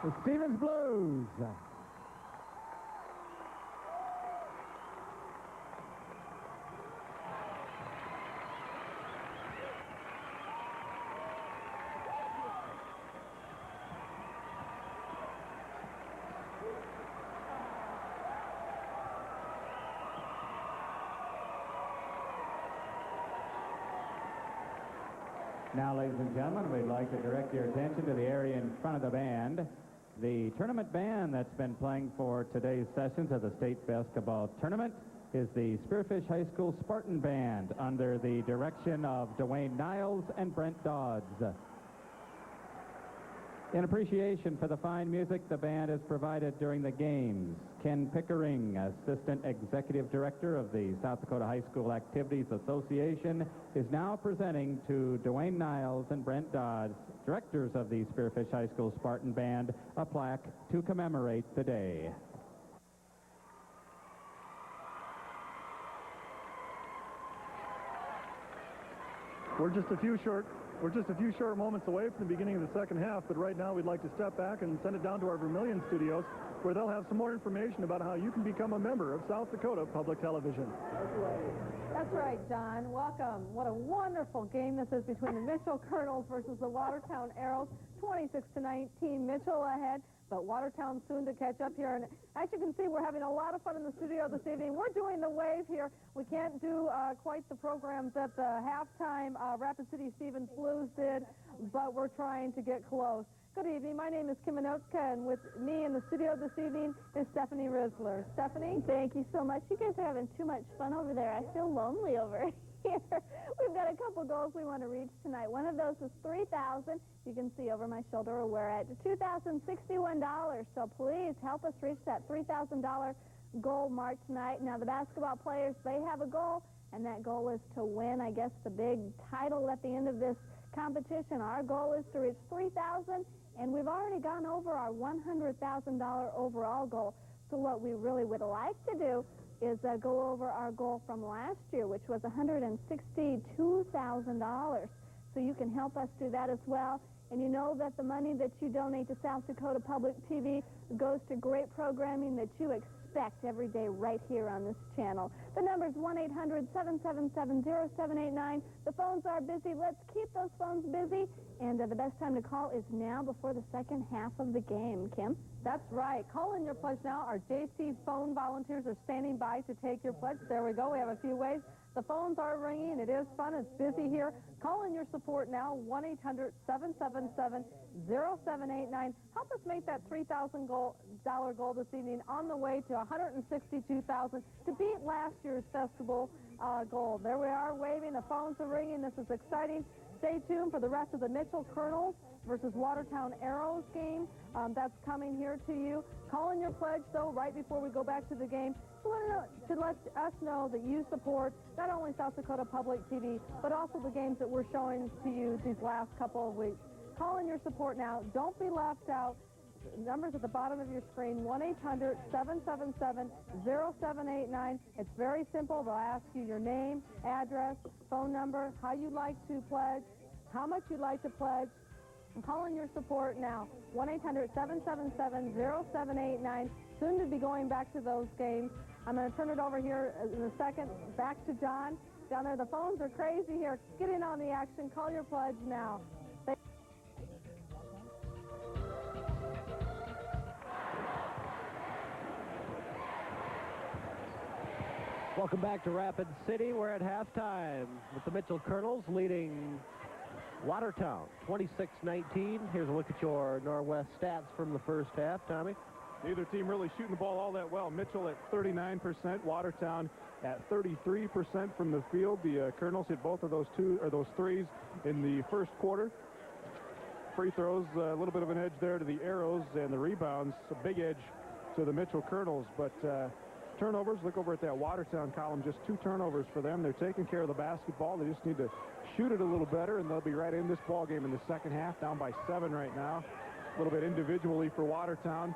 The Stevens Blues. Now, ladies and gentlemen, we'd like to direct your attention to the area in front of the band. The tournament band that's been playing for today's sessions of the state basketball tournament is the Spearfish High School Spartan Band under the direction of Dwayne Niles and Brent Dodds. In appreciation for the fine music the band has provided during the games, Ken Pickering, Assistant Executive Director of the South Dakota High School Activities Association, is now presenting to Dwayne Niles and Brent Dodds, directors of the Spearfish High School Spartan Band, a plaque to commemorate the day. We're just a few short moments away from the beginning of the second half, but right now we'd like to step back and send it down to our Vermilion studios, where they'll have some more information about how you can become a member of South Dakota Public Television. That's right, John. Welcome. What a wonderful game this is between the Mitchell Colonels versus the Watertown Arrows. 26-19, Mitchell ahead, but Watertown soon to catch up here. And as you can see, we're having a lot of fun in the studio this evening. We're doing the wave here. We can't do quite the programs that the halftime Rapid City Stevens Blues did, but we're trying to get close. Good evening. My name is Kim Anotka, and with me in the studio this evening is Stephanie Risler. Stephanie? Thank you so much. You guys are having too much fun over there. I feel lonely over here. We've got a couple goals we want to reach tonight. One of those is $3,000. You can see over my shoulder we're at $2,061. So please help us reach that $3,000 goal mark tonight. Now, the basketball players, they have a goal, and that goal is to win, I guess, the big title at the end of this competition. Our goal is to reach $3,000, and we've already gone over our $100,000 overall goal. So what we really would like to do is go over our goal from last year, which was $162,000. So you can help us do that as well. And you know that the money that you donate to South Dakota Public TV goes to great programming that you expect every day right here on this channel. The number is 1-800-777-0789. The phones are busy. Let's keep those phones busy. And the best time to call is now before the second half of the game. Kim? That's right. Call in your pledge now. Our JC phone volunteers are standing by to take your pledge. There we go. We have a few ways. The phones are ringing. It is fun. It's busy here. Call in your support now, 1-800-777-0789. Help us make that $3,000 goal this evening on the way to $162,000 to beat last year's festival goal. There we are waving. The phones are ringing. This is exciting. Stay tuned for the rest of the Mitchell Colonels versus Watertown Arrows game. That's coming here to you. Call in your pledge, though, right before we go back to the game to let us know that you support not only South Dakota Public TV, but also the games that we're showing to you these last couple of weeks. Call in your support now. Don't be left out. Numbers at the bottom of your screen, 1-800-777-0789. It's very simple. They'll ask you your name, address, phone number, how you'd like to pledge, how much you'd like to pledge. And call in your support now, 1-800-777-0789. Soon to be going back to those games. I'm going to turn it over here in a second. Back to John. Down there, the phones are crazy here. Get in on the action. Call your pledge now. Welcome back to Rapid City. We're at halftime with the Mitchell Colonels leading Watertown 26-19. Here's a look at your Norwest stats from the first half, Tommy. Neither team really shooting the ball all that well. Mitchell at 39%, Watertown at 33% from the field. The Colonels hit both of those threes in the first quarter. Free throws, a little bit of an edge there to the Arrows, and the rebounds, a big edge to the Mitchell Colonels. But turnovers, look over at that Watertown column, just 2 turnovers for them. They're taking care of the basketball. They just need to shoot it a little better, and they'll be right in this ball game in the second half, down by 7 right now. A little bit individually for Watertown.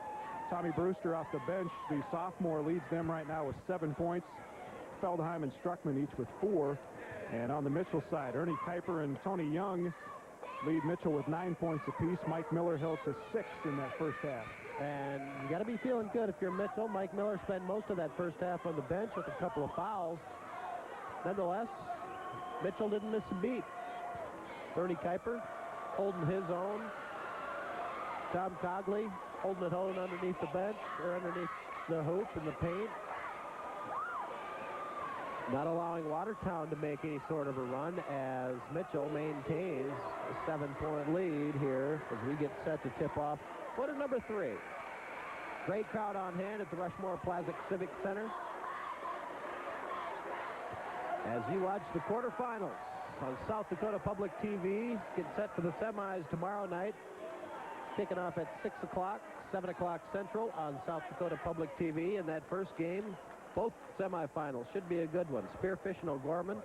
Tommy Brewster off the bench, the sophomore, leads them right now with 7 points. Feldheim and Struckman each with 4. And on the Mitchell side, Ernie Kuiper and Tony Young lead Mitchell with 9 points apiece. Mike Miller held to 6 in that first half. And you got to be feeling good if you're Mitchell. Mike Miller spent most of that first half on the bench with a couple of fouls. Nonetheless, Mitchell didn't miss a beat. Bernie Kuiper holding his own. Tom Cogley holding it home underneath the bench, or underneath the hoop in the paint. Not allowing Watertown to make any sort of a run as Mitchell maintains a 7-point lead here as we get set to tip off quarter number 3. Great crowd on hand at the Rushmore Plaza Civic Center as you watch the quarterfinals on South Dakota Public TV. Get set for the semis tomorrow night, kicking off at 6 o'clock, 7 o'clock Central on South Dakota Public TV. And that first game, both semifinals, should be a good one. Spearfish and O'Gorman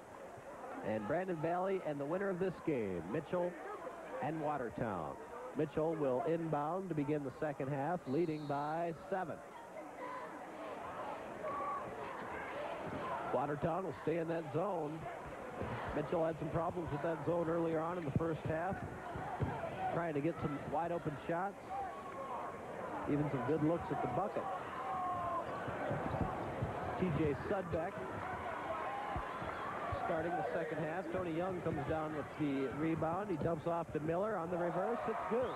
and Brandon Valley, and the winner of this game, Mitchell and Watertown. Mitchell will inbound to begin the second half, leading by 7. Watertown will stay in that zone. Mitchell had some problems with that zone earlier on in the first half, trying to get some wide open shots, even some good looks at the bucket. TJ Sudbeck starting the second half. Tony Young comes down with the rebound. He dumps off to Miller on the reverse. It's good.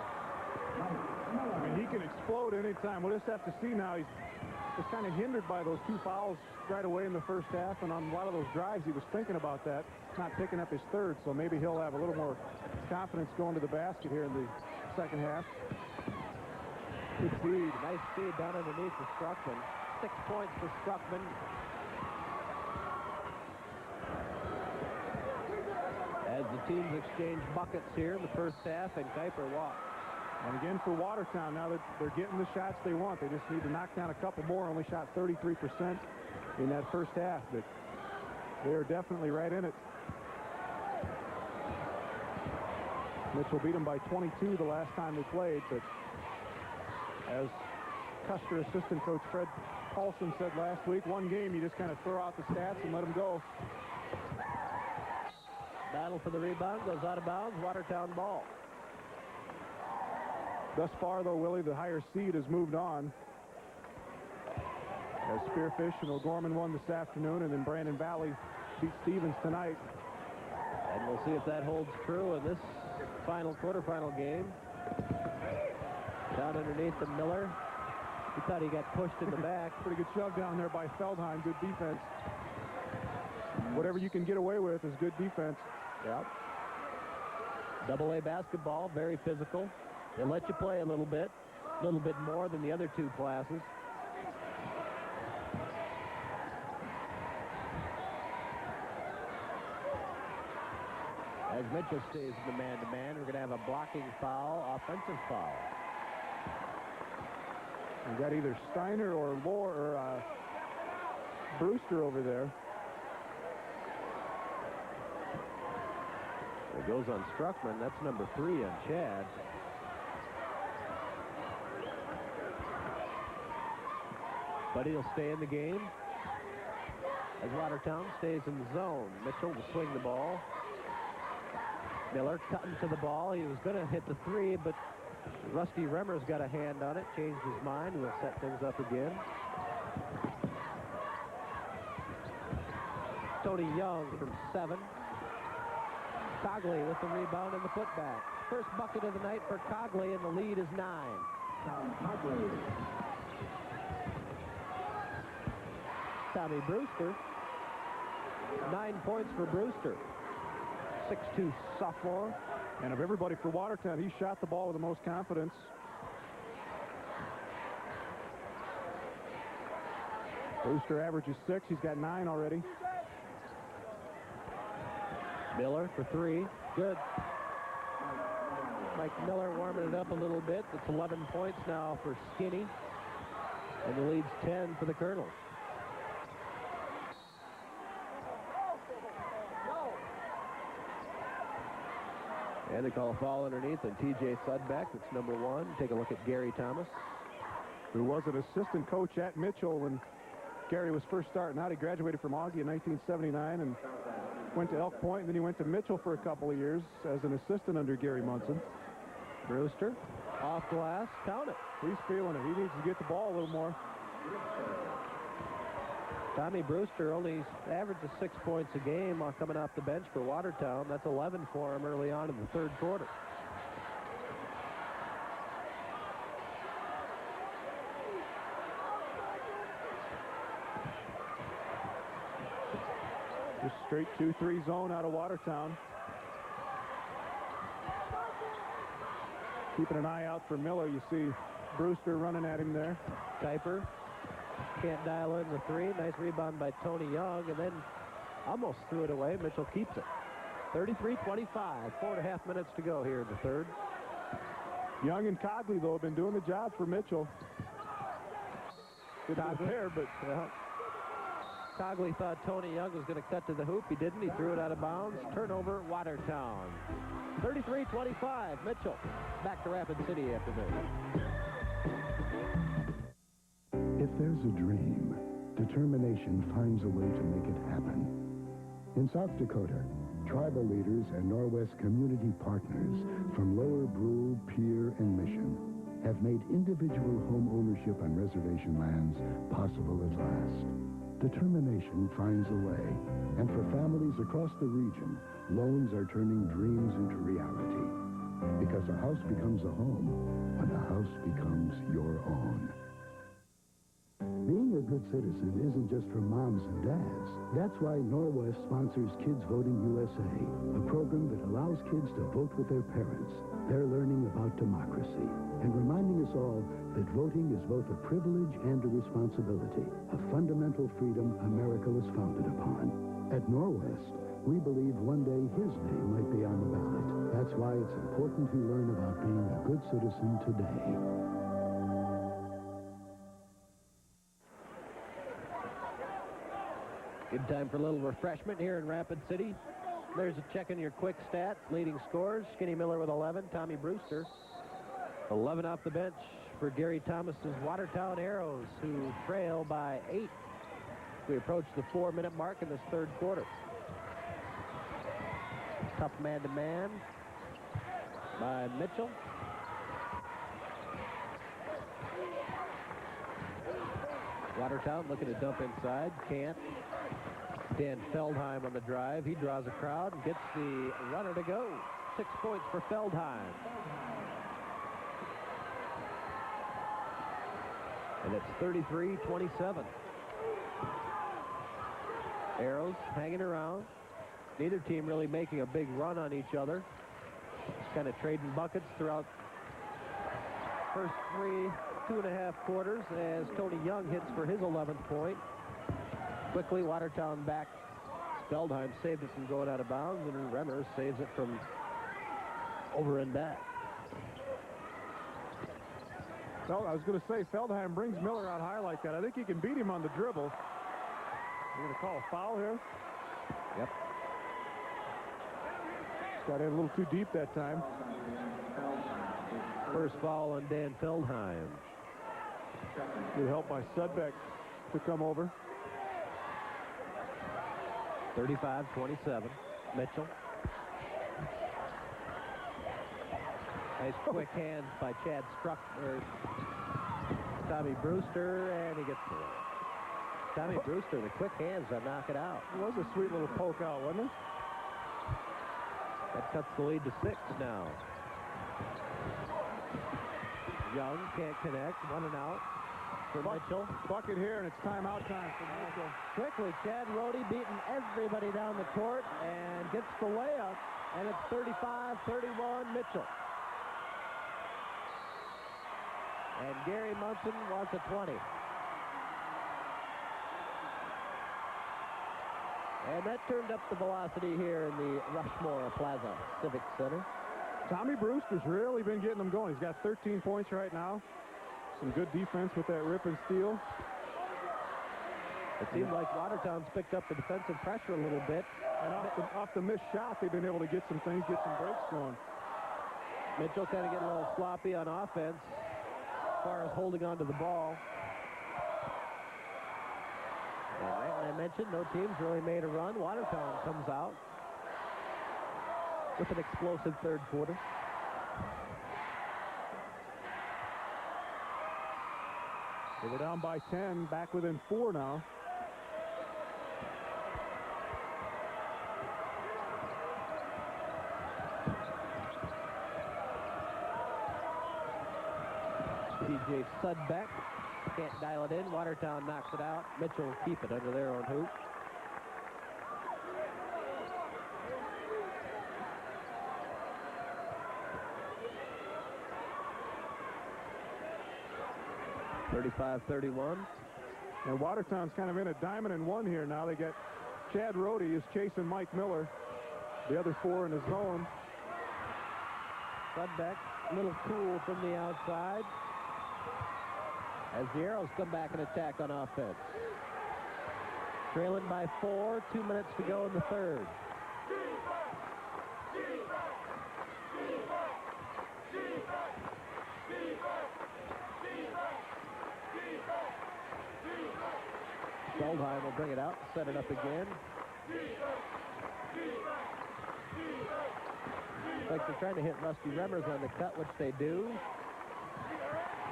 I mean, he can explode anytime. We'll just have to see now. He's kind of hindered by those 2 fouls right away in the first half, and on a lot of those drives he was thinking about that, not picking up his third, so maybe he'll have a little more confidence going to the basket here in the second half. Good feed. Nice feed down underneath for Struckman. 6 points for Struckman. As the teams exchange buckets here in the first half, and Kuiper walks. And again for Watertown, now they're getting the shots they want. They just need to knock down a couple more. Only shot 33% in that first half, but they're definitely right in it. Mitchell beat them by 22 the last time they played, but as Custer assistant coach Fred Paulson said last week, one game you just kind of throw out the stats and let them go. Battle for the rebound, goes out of bounds. Watertown ball. Thus far, though, Willie, the higher seed has moved on. As Spearfish and O'Gorman won this afternoon, and then Brandon Valley beat Stevens tonight. And we'll see if that holds true in this final quarterfinal game. Down underneath the Miller. He thought he got pushed in the back. Pretty good shove down there by Feldheim. Good defense. Whatever you can get away with is good defense. Yep. Double-A basketball, very physical. They let you play a little bit more than the other 2 classes. As Mitchell stays in the man-to-man, we're going to have a blocking foul, offensive foul. We got either Steiner or Brewster over there. It goes on Struckman. That's number 3 on Chad. But he'll stay in the game as Watertown stays in the zone. Mitchell will swing the ball. Miller cutting to the ball. He was going to hit the 3, but Rusty Remmer's got a hand on it, changed his mind. We'll set things up again. Tony Young from 7. Cogley with the rebound and the putback. First bucket of the night for Cogley, and the lead is 9. Tommy Brewster. 9 points for Brewster. 6'2" sophomore. And of everybody for Watertown, he shot the ball with the most confidence. Brewster averages 6. He's got 9 already. Miller for 3. Good. Mike Miller warming it up a little bit. It's 11 points now for Skinny. And the lead's 10 for the Colonels. And they call a foul underneath on TJ Sudbeck. That's number 1. Take a look at Gary Thomas, who was an assistant coach at Mitchell when Gary was first starting out. He graduated from Augie in 1979 and went to Elk Point, and then he went to Mitchell for a couple of years as an assistant under Gary Munson. Brewster, off glass, count it. He's feeling it. He needs to get the ball a little more. Tommy Brewster only averages 6 points a game coming off the bench for Watertown. That's 11 for him early on in the third quarter. Just straight 2-3 zone out of Watertown. Keeping an eye out for Miller. You see Brewster running at him there. Kuiper can't dial in the three. Nice rebound by Tony Young, and then almost threw it away. Mitchell keeps it. 33-25. 4.5 minutes to go here in the third. Young and Cogley, though, have been doing the job for Mitchell. Good not there, but... Cogley thought Tony Young was going to cut to the hoop. He didn't. He threw it out of bounds. Turnover, Watertown. 33-25. Mitchell back to Rapid City after this. If there's a dream, determination finds a way to make it happen. In South Dakota, tribal leaders and Norwest community partners from Lower Brule, Pierre, and Mission have made individual home ownership on reservation lands possible at last. Determination finds a way, and for families across the region, loans are turning dreams into reality. Because a house becomes a home when a house becomes your own. Being a good citizen isn't just for moms and dads. That's why Norwest sponsors Kids Voting USA, a program that allows kids to vote with their parents. They're learning about democracy and reminding us all that voting is both a privilege and a responsibility, a fundamental freedom America was founded upon. At Norwest, we believe one day his name might be on the ballot. That's why it's important he learn about being a good citizen today. Good time for a little refreshment here in Rapid City. There's a check in your quick stats. Leading scores, Skinny Miller with 11, Tommy Brewster 11 off the bench for Gary Thomas's Watertown Arrows, who trail by 8. We approach the 4-minute mark in this third quarter. Tough man-to-man by Mitchell. Watertown looking to dump inside. Can't. Dan Feldheim on the drive. He draws a crowd and gets the runner to go. 6 points for Feldheim. And it's 33-27. Arrows hanging around. Neither team really making a big run on each other. Just kind of trading buckets throughout first 2.5 quarters as Tony Young hits for his 11th point. Quickly, Watertown back. Feldheim saved it from going out of bounds, and Remmer saves it from over and back. Well, I was going to say, Feldheim brings Miller out high like that. I think he can beat him on the dribble. We're going to call a foul here. Yep. Got in a little too deep that time. First foul on Dan Feldheim. Good help by Sudbeck to come over. 35-27. Mitchell. Nice quick hands by Chad Struck, or Tommy Brewster, and he gets the one. Tommy Brewster, the quick hands to knock it out. It was a sweet little poke out, wasn't it? That cuts the lead to 6 now. Young can't connect. 1 and out for Mitchell. Bucket here, and it's timeout time for Mitchell. Quickly, Chad Rohde beating everybody down the court and gets the layup, and it's 35-31 Mitchell. And Gary Munson wants a 20. And that turned up the velocity here in the Rushmore Plaza Civic Center. Tommy Brewster's really been getting them going. He's got 13 points right now. Some good defense with that rip and steal. It seems like Watertown's picked up the defensive pressure a little bit. And off the missed shot, they've been able to get some things, get some breaks going. Mitchell kind of getting a little sloppy on offense as far as holding on to the ball. And right when I mentioned no teams really made a run, Watertown comes out. with an explosive third quarter. They were down by 10, back within 4 now. DJ Sudbeck can't dial it in. Watertown knocks it out. Mitchell will keep it under their own hoop. (35-31). And Watertown's kind of in a diamond and one here now. They got Chad Rohde is chasing Mike Miller. The other 4 in the zone. Sudbeck, a little cool from the outside. As the Arrows come back and attack on offense. Trailing by 4, 2 minutes to go in the third. Goldheim will bring it out, set it up again. Like they're trying to hit Rusty Remmers on the cut, which they do.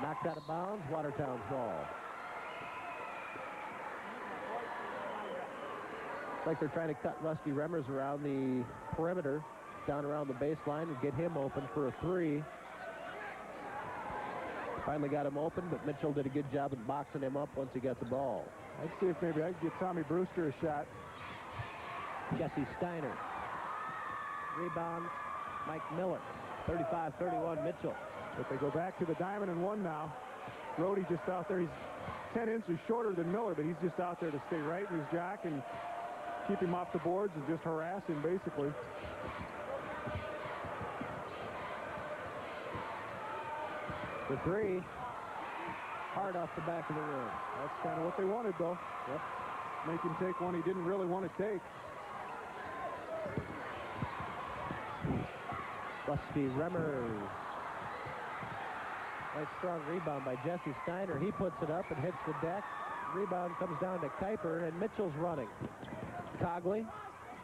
Knocked out of bounds, Watertown's ball. Like they're trying to cut Rusty Remmers around the perimeter, down around the baseline, and get him open for a 3. Finally got him open, but Mitchell did a good job of boxing him up once he got the ball. I'd see if maybe I could get Tommy Brewster a shot. Jesse Steiner. Rebound, Mike Miller. 35-31 Mitchell. But they go back to the diamond and one now. Rohde just out there. He's 10 inches shorter than Miller, but he's just out there to stay right in his jack and keep him off the boards and just harass him, basically. The 3. Hard off the back of the rim. That's kind of what they wanted, though. Yep. Make him take one he didn't really want to take. Rusty Remmers. Nice strong rebound by Jesse Steiner. He puts it up and hits the deck. Rebound comes down to Kuiper, and Mitchell's running. Cogley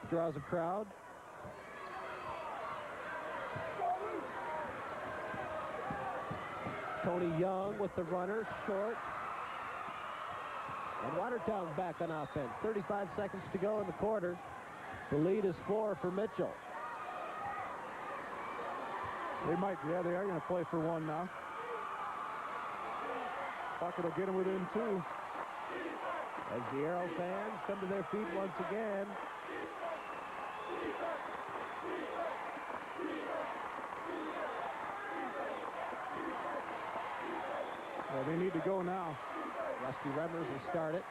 draws a crowd. Tony Young with the runner, short. And Watertown's back on offense. 35 seconds to go in the quarter. The lead is 4 for Mitchell. They are going to play for 1 now. Bucket will get him within 2. As the Arrow fans come to their feet once again. Well, they need to go now. Rusty Remmers will start it.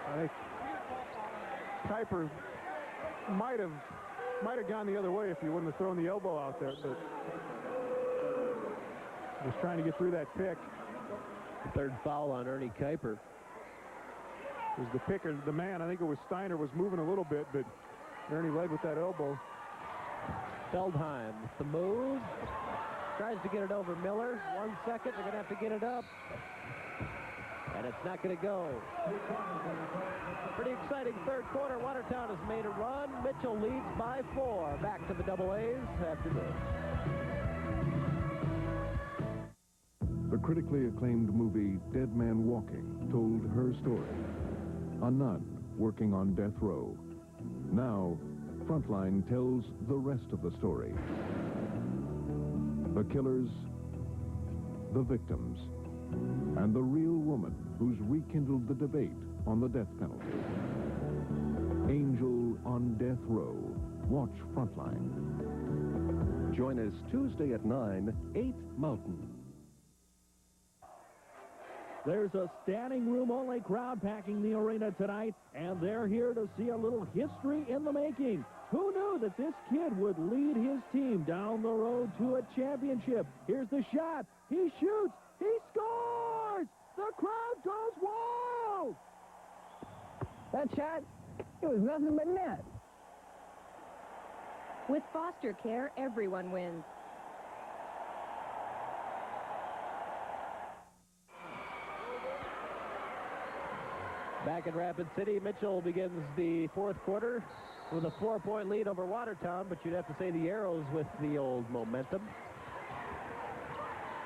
I think Kuiper might have gone the other way if he wouldn't have thrown the elbow out there, but just trying to get through that pick. The third foul on Ernie Kuiper. Was the picker, the man, I think it was Steiner, was moving a little bit, but Ernie led with that elbow. Feldheim with the move. Tries to get it over Miller. 1 second, they're going to have to get it up. And it's not going to go. Pretty exciting third quarter. Watertown has made a run. Mitchell leads by 4. Back to the Double A's after this. The critically acclaimed movie Dead Man Walking told her story. A nun working on death row. Now, Frontline tells the rest of the story. The killers, the victims, and the real woman who's rekindled the debate on the death penalty. Angel on Death Row. Watch Frontline. Join us Tuesday at 9, 8 Mountain. There's a standing room only crowd packing the arena tonight, and they're here to see a little history in the making. Who knew that this kid would lead his team down the road to a championship? Here's the shot. He shoots. He scores. The crowd goes wild. That shot, it was nothing but net. With foster care, everyone wins. Back in Rapid City, Mitchell begins the fourth quarter. with a 4-point lead over Watertown, but you'd have to say the Arrows with the old momentum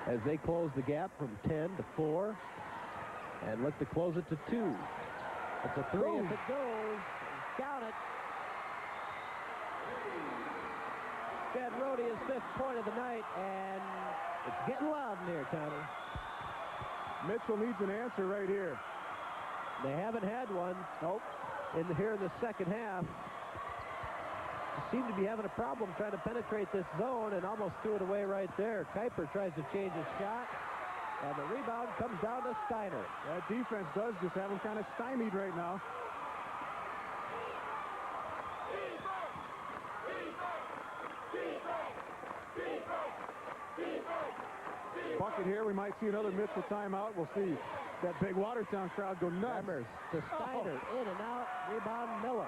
as they close the gap from 10 to 4 and look to close it to 2. It's a 3 if it goes. Count it. Chad Rohde, his 5th point of the night, and it's getting loud in here, Tommy. Mitchell needs an answer right here. They haven't had one. Nope. Here in the second half. They seem to be having a problem trying to penetrate this zone and almost threw it away right there. Kuiper tries to change his shot, and the rebound comes down to Steiner. That defense does just have him kind of stymied right now. Bucket here. We might see another Mitchell timeout. We'll see that big Watertown crowd go nuts. Remmers to Steiner. In and out. Rebound Miller.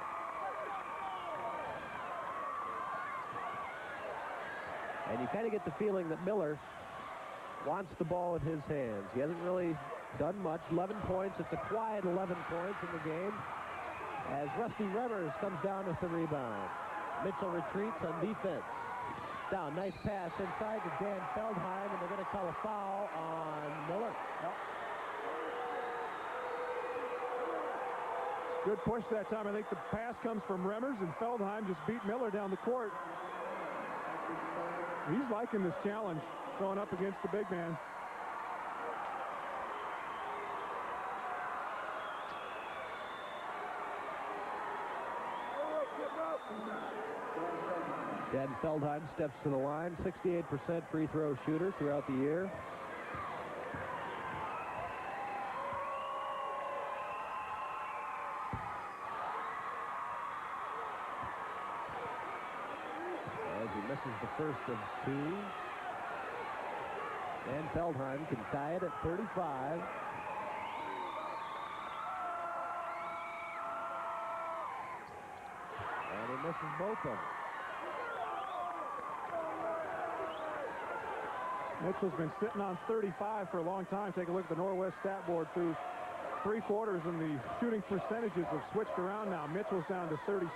And you kind of get the feeling that Miller wants the ball in his hands. He hasn't really done much. 11 points. It's a quiet 11 points in the game as Rusty Remmers comes down with the rebound. Mitchell retreats on defense. Down, nice pass inside to Dan Feldheim, and they're going to call a foul on Miller. Good push that time. I think the pass comes from Remmers, and Feldheim just beat Miller down the court. He's liking this challenge, going up against the big man. Dan Feldheim steps to the line, 68% free throw shooter throughout the year. As he misses the first of 2. Dan Feldheim can tie it at 35. And he misses both of them. Mitchell's been sitting on 35 for a long time. Take a look at the Norwest stat board through 3 quarters, and the shooting percentages have switched around now. Mitchell's down to 37%,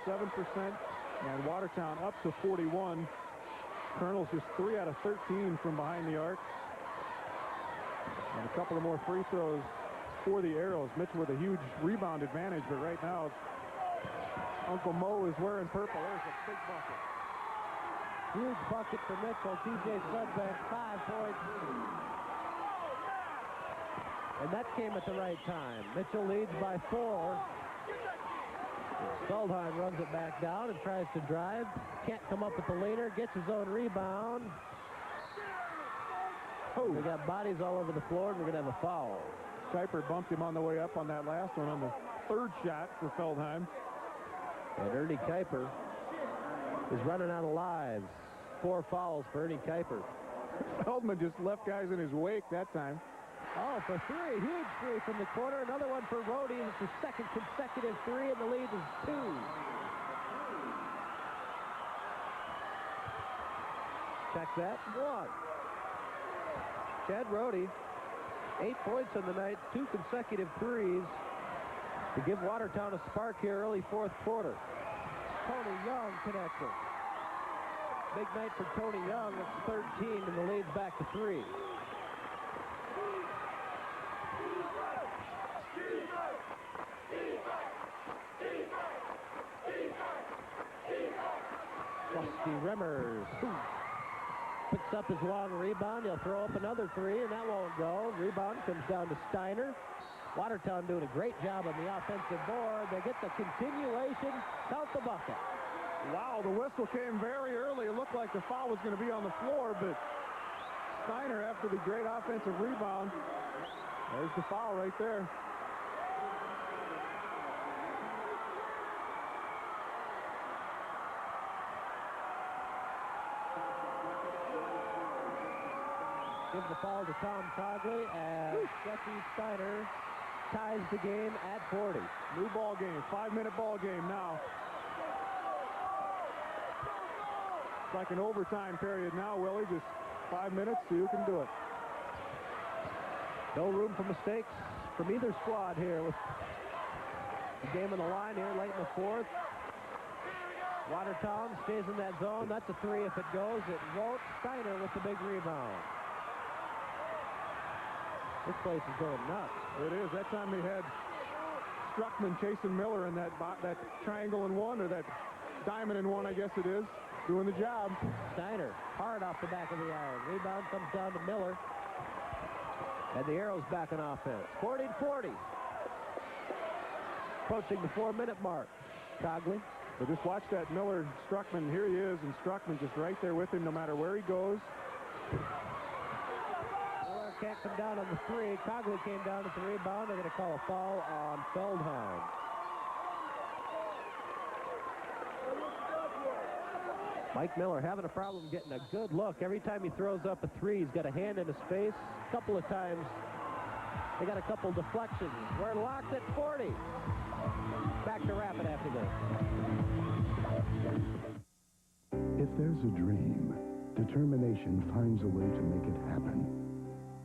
and Watertown up to 41. Colonel's just 3 out of 13 from behind the arc. And a couple of more free throws for the Arrows. Mitchell with a huge rebound advantage, but right now Uncle Mo is wearing purple. There's a big bucket. Huge bucket for Mitchell. TJ Sudbeck, 5 points. And that came at the right time. Mitchell leads by 4. Feldheim runs it back down and tries to drive. Can't come up with the leader. Gets his own rebound. We got bodies all over the floor, and we're going to have a foul. Kuiper bumped him on the way up on that last one on the 3rd shot for Feldheim. And Ernie Kuiper is running out of lives. 4 fouls for Ernie Kuiper. Feldman just left guys in his wake that time. Oh, for 3. Huge 3 from the corner. Another one for Rohde. It's his 2nd consecutive 3, and the lead is 2. Check that. 1. Chad Rohde, 8 points on the night, 2 consecutive 3s to give Watertown a spark here early 4th quarter. Tony Young connecting. Big night for Tony Young. It's 13, and the lead's back to 3. Rusty Remmers picks up his long rebound. He'll throw up another 3, and that won't go. Rebound comes down to Steiner. Watertown doing a great job on the offensive board. They get the continuation. Count the bucket. Wow, the whistle came very early. It looked like the foul was going to be on the floor, but Steiner, after the great offensive rebound, there's the foul right there. Give the foul to Tom Cogley as Jesse Steiner ties the game at 40. New ball game, 5-minute ball game now. It's like an overtime period now, Willie. Just 5 minutes, see who can do it. No room for mistakes from either squad here with the game on the line here late in the 4th. Watertown stays in that zone. That's a three if it goes. It won't. Steiner with the big rebound. This place is going nuts. It is. That time they had Struckman chasing Miller in that triangle and one, or that diamond and one, I guess it is, doing the job. Steiner hard off the back of the iron. Rebound comes down to Miller. And the Arrows back on offense. 40-40. Approaching the 4-minute mark. Cogley. So just watch that Miller, Struckman. Here he is, and Struckman just right there with him no matter where he goes. Miller can't come down on the three. Cogley came down at the rebound. They're going to call a foul on Feldheim. Mike Miller having a problem getting a good look. Every time he throws up a three, he's got a hand in his face. A couple of times, they got a couple deflections. We're locked at 40. Back to Rapid after this. If there's a dream, determination finds a way to make it happen.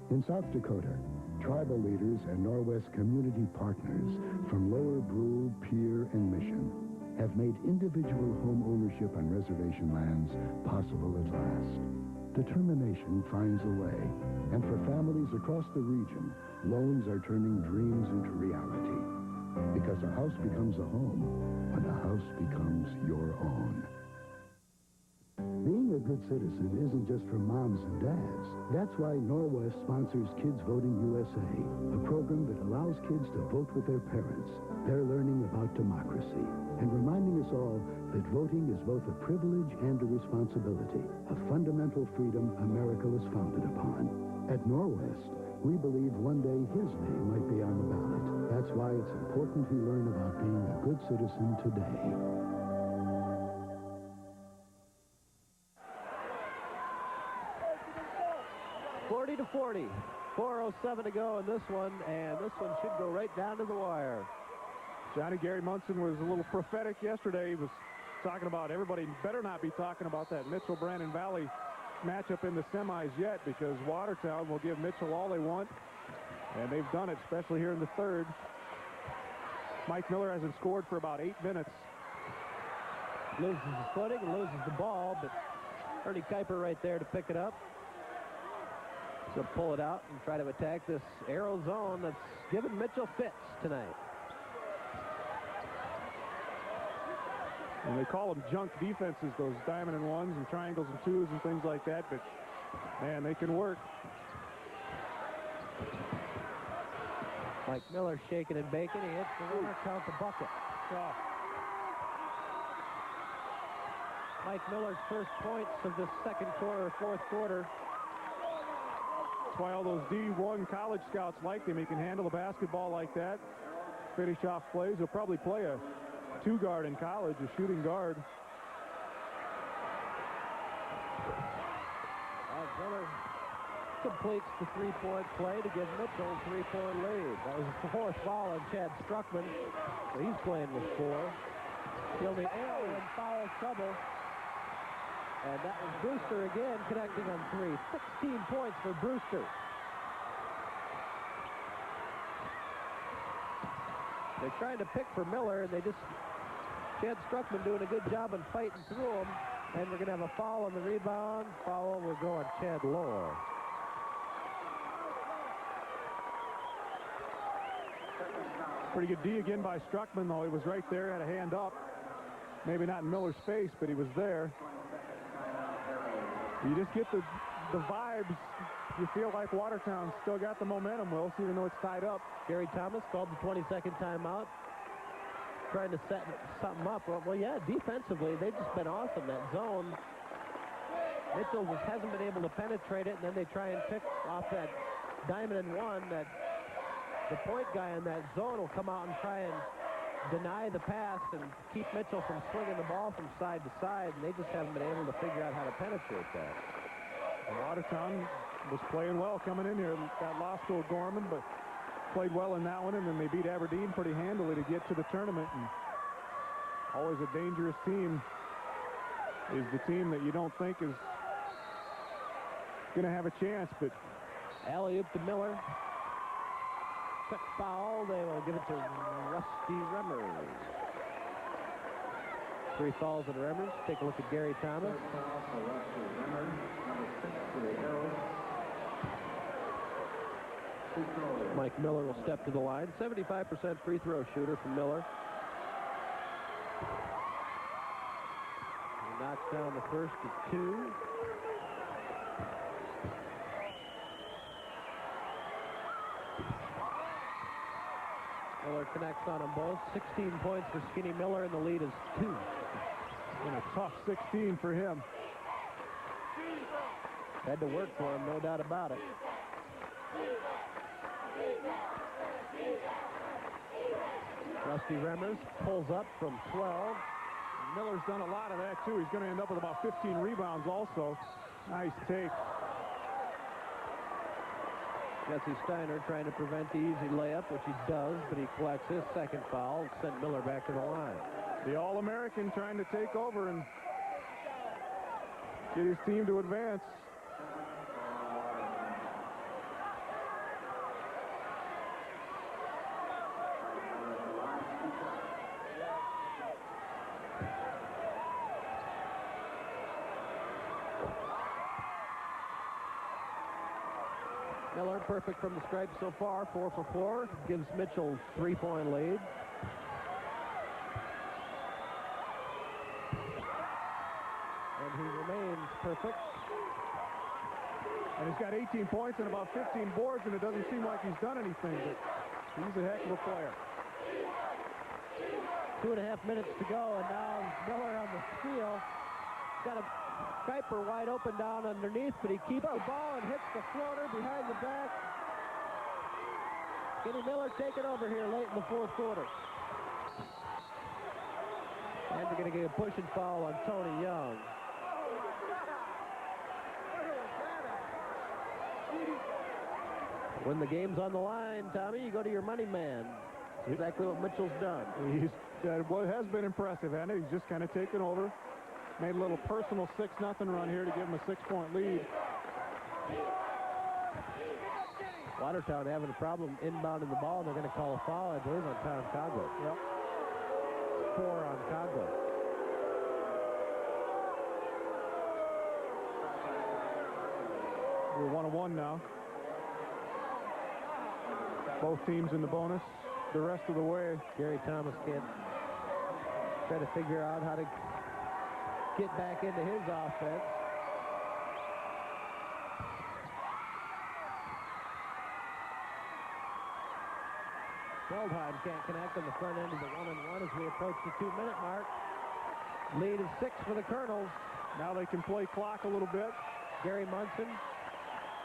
In South Dakota, tribal leaders and Norwest community partners from Lower Brule, Pierre, and Mission have made individual home ownership on reservation lands possible at last. Determination finds a way, and for families across the region, loans are turning dreams into reality. Because a house becomes a home when a house becomes your own. Being a good citizen isn't just for moms and dads. That's why Norwest sponsors Kids Voting USA, a program that allows kids to vote with their parents. They're learning about democracy and reminding us all that voting is both a privilege and a responsibility, a fundamental freedom America was founded upon. At Norwest, we believe one day his name might be on the ballot. That's why it's important he learn about being a good citizen today. 40-40. 4:07 to go in this one, and this one should go right down to the wire. Johnny Gary Munson was a little prophetic yesterday. He was talking about everybody better not be talking about that Mitchell-Brandon Valley matchup in the semis yet, because Watertown will give Mitchell all they want, and they've done it, especially here in the third. Mike Miller hasn't scored for about 8 minutes. Loses his footing and loses the ball, but Ernie Kuiper right there to pick it up. So pull it out and try to attack this arrow zone that's given Mitchell fits tonight. And they call them junk defenses, those diamond and ones and triangles and twos and things like that, but man, they can work. Mike Miller shaking and baking. He hits the winner, count the bucket. Oh. Mike Miller's first points of the second quarter, fourth quarter. That's why all those D1 college scouts like him. He can handle a basketball like that, finish off plays. He'll probably play a two-guard in college, a shooting guard. Miller completes the three-point play to give Mitchell a three-point lead. That was the fourth foul on Chad Struckman, so he's playing with four. He'll be in foul trouble. And that was Brewster again connecting on three. 16 points for Brewster. They're trying to pick for Miller, and they just... Chad Struckman doing a good job in fighting through him. And we're going to have a foul on the rebound. Foul will go on Chad Lohr. Pretty good D again by Struckman, though. He was right there, had a hand up. Maybe not in Miller's face, but he was there. You just get the vibes. You feel like Watertown still got the momentum, Wills, even though it's tied up. Gary Thomas called the 22nd timeout, trying to set something up. Well, yeah, defensively, they've just been awesome. That zone, Mitchell just hasn't been able to penetrate it, and then they try and pick off that diamond and one. That the point guy in that zone will come out and try and deny the pass and keep Mitchell from swinging the ball from side to side, and they just haven't been able to figure out how to penetrate that. And Watertown was playing well coming in here. Got lost to O'Gorman, but played well in that one, and then they beat Aberdeen pretty handily to get to the tournament. And always a dangerous team is the team that you don't think is going to have a chance, but alley-oop to Miller. Quick foul. They will give it to Rusty Remmers. 3 fouls on Remmers. Take a look at Gary Thomas. Mike Miller will step to the line. 75% free throw shooter from Miller. He knocks down the first of 2. Miller connects on them both. 16 points for Skinny Miller, and the lead is 2. And a tough 16 for him. Had to work for him, no doubt about it. Rusty Remmers pulls up from 12. Miller's done a lot of that, too. He's going to end up with about 15 rebounds also. Nice take. Jesse Steiner trying to prevent the easy layup, which he does, but he collects his second foul and sent Miller back to the line. The All-American trying to take over and get his team to advance. Miller perfect from the stripe so far, 4 for 4. Gives Mitchell 3-point lead. And he remains perfect. And he's got 18 points and about 15 boards, and it doesn't seem like he's done anything, but he's a heck of a player. 2.5 minutes to go, and now Miller on the steal. Got a Kuiper wide open down underneath, but he keeps the ball and hits the floater behind the back. Skinny Miller taking over here late in the 4th quarter. And we're going to get a push and foul on Tony Young. When the game's on the line, Tommy, you go to your money man. That's exactly what Mitchell's done. He's what has been impressive, and he's just kind of taken over. Made a little personal 6-0 run here to give him a 6-point lead. Watertown having a problem inbounding the ball, and they're going to call a foul, I believe, on Tom Cogley. Yep. 4 on Cogley. We're 1-1 now. Both teams in the bonus the rest of the way. Gary Thomas can't try to figure out how to get back into his offense. Feldheim can't connect on the front end of the 1-on-1 as we approach the 2-minute mark. Lead is 6 for the Colonels. Now they can play clock a little bit. Gary Munson.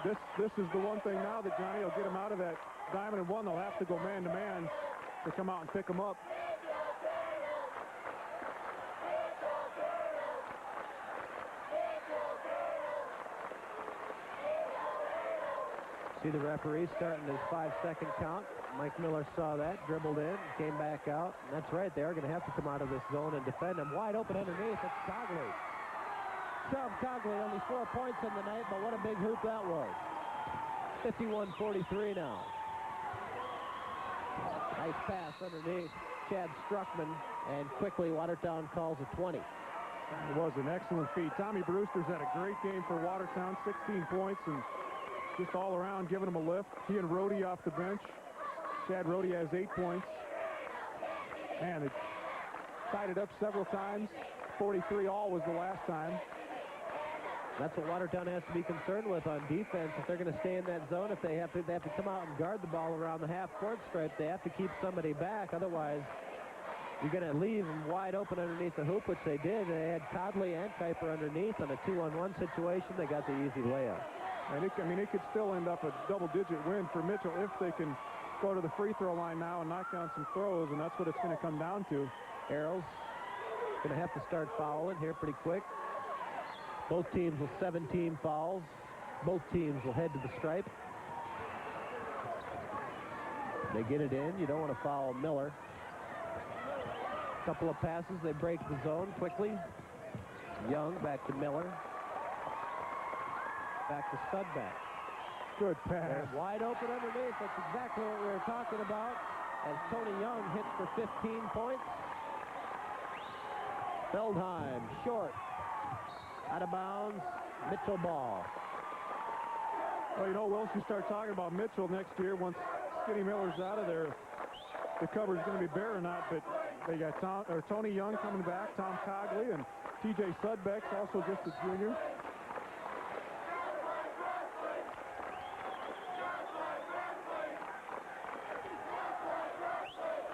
This is the one thing now that Johnny will get him out of that diamond and one. They'll have to go man-to-man to come out and pick him up. See the referee starting his 5-second count. Mike Miller saw that, dribbled in, came back out. And that's right, they are going to have to come out of this zone and defend him. Wide open underneath, it's Cogley. Tom Cogley, only 4 points in the night, but what a big hoop that was. 51-43 now. Nice pass underneath Chad Struckman, and quickly Watertown calls a 20. It was an excellent feat. Tommy Brewster's had a great game for Watertown, 16 points, and just all around giving him a lift. He and Rhodey off the bench. Chad Rhodey has 8 points. And it tied it up several times. 43 all was the last time. That's what Watertown has to be concerned with on defense. If they're going to stay in that zone, if they have to come out and guard the ball around the half-court stripe. They have to keep somebody back. Otherwise, you're going to leave them wide open underneath the hoop, which they did. They had Cogley and Kuiper underneath on a 2-on-1 situation. They got the easy layup. And it could still end up a double-digit win for Mitchell if they can go to the free throw line now and knock down some throws, and that's what it's going to come down to. Arrows going to have to start fouling here pretty quick. Both teams with 17 fouls. Both teams will head to the stripe. They get it in. You don't want to foul Miller. Couple of passes. They break the zone quickly. Young back to Miller. Back to Studback. Good pass. They're wide open underneath. That's exactly what we were talking about. As Tony Young hits for 15 points. Feldheim, short. Out of bounds, Mitchell ball. Well, you know, Welsh, you start talking about Mitchell next year once Skinny Miller's out of there. The cover's going to be bare or not, but they got Tony Young coming back, Tom Cogley, and T.J. Sudbeck's also just a junior.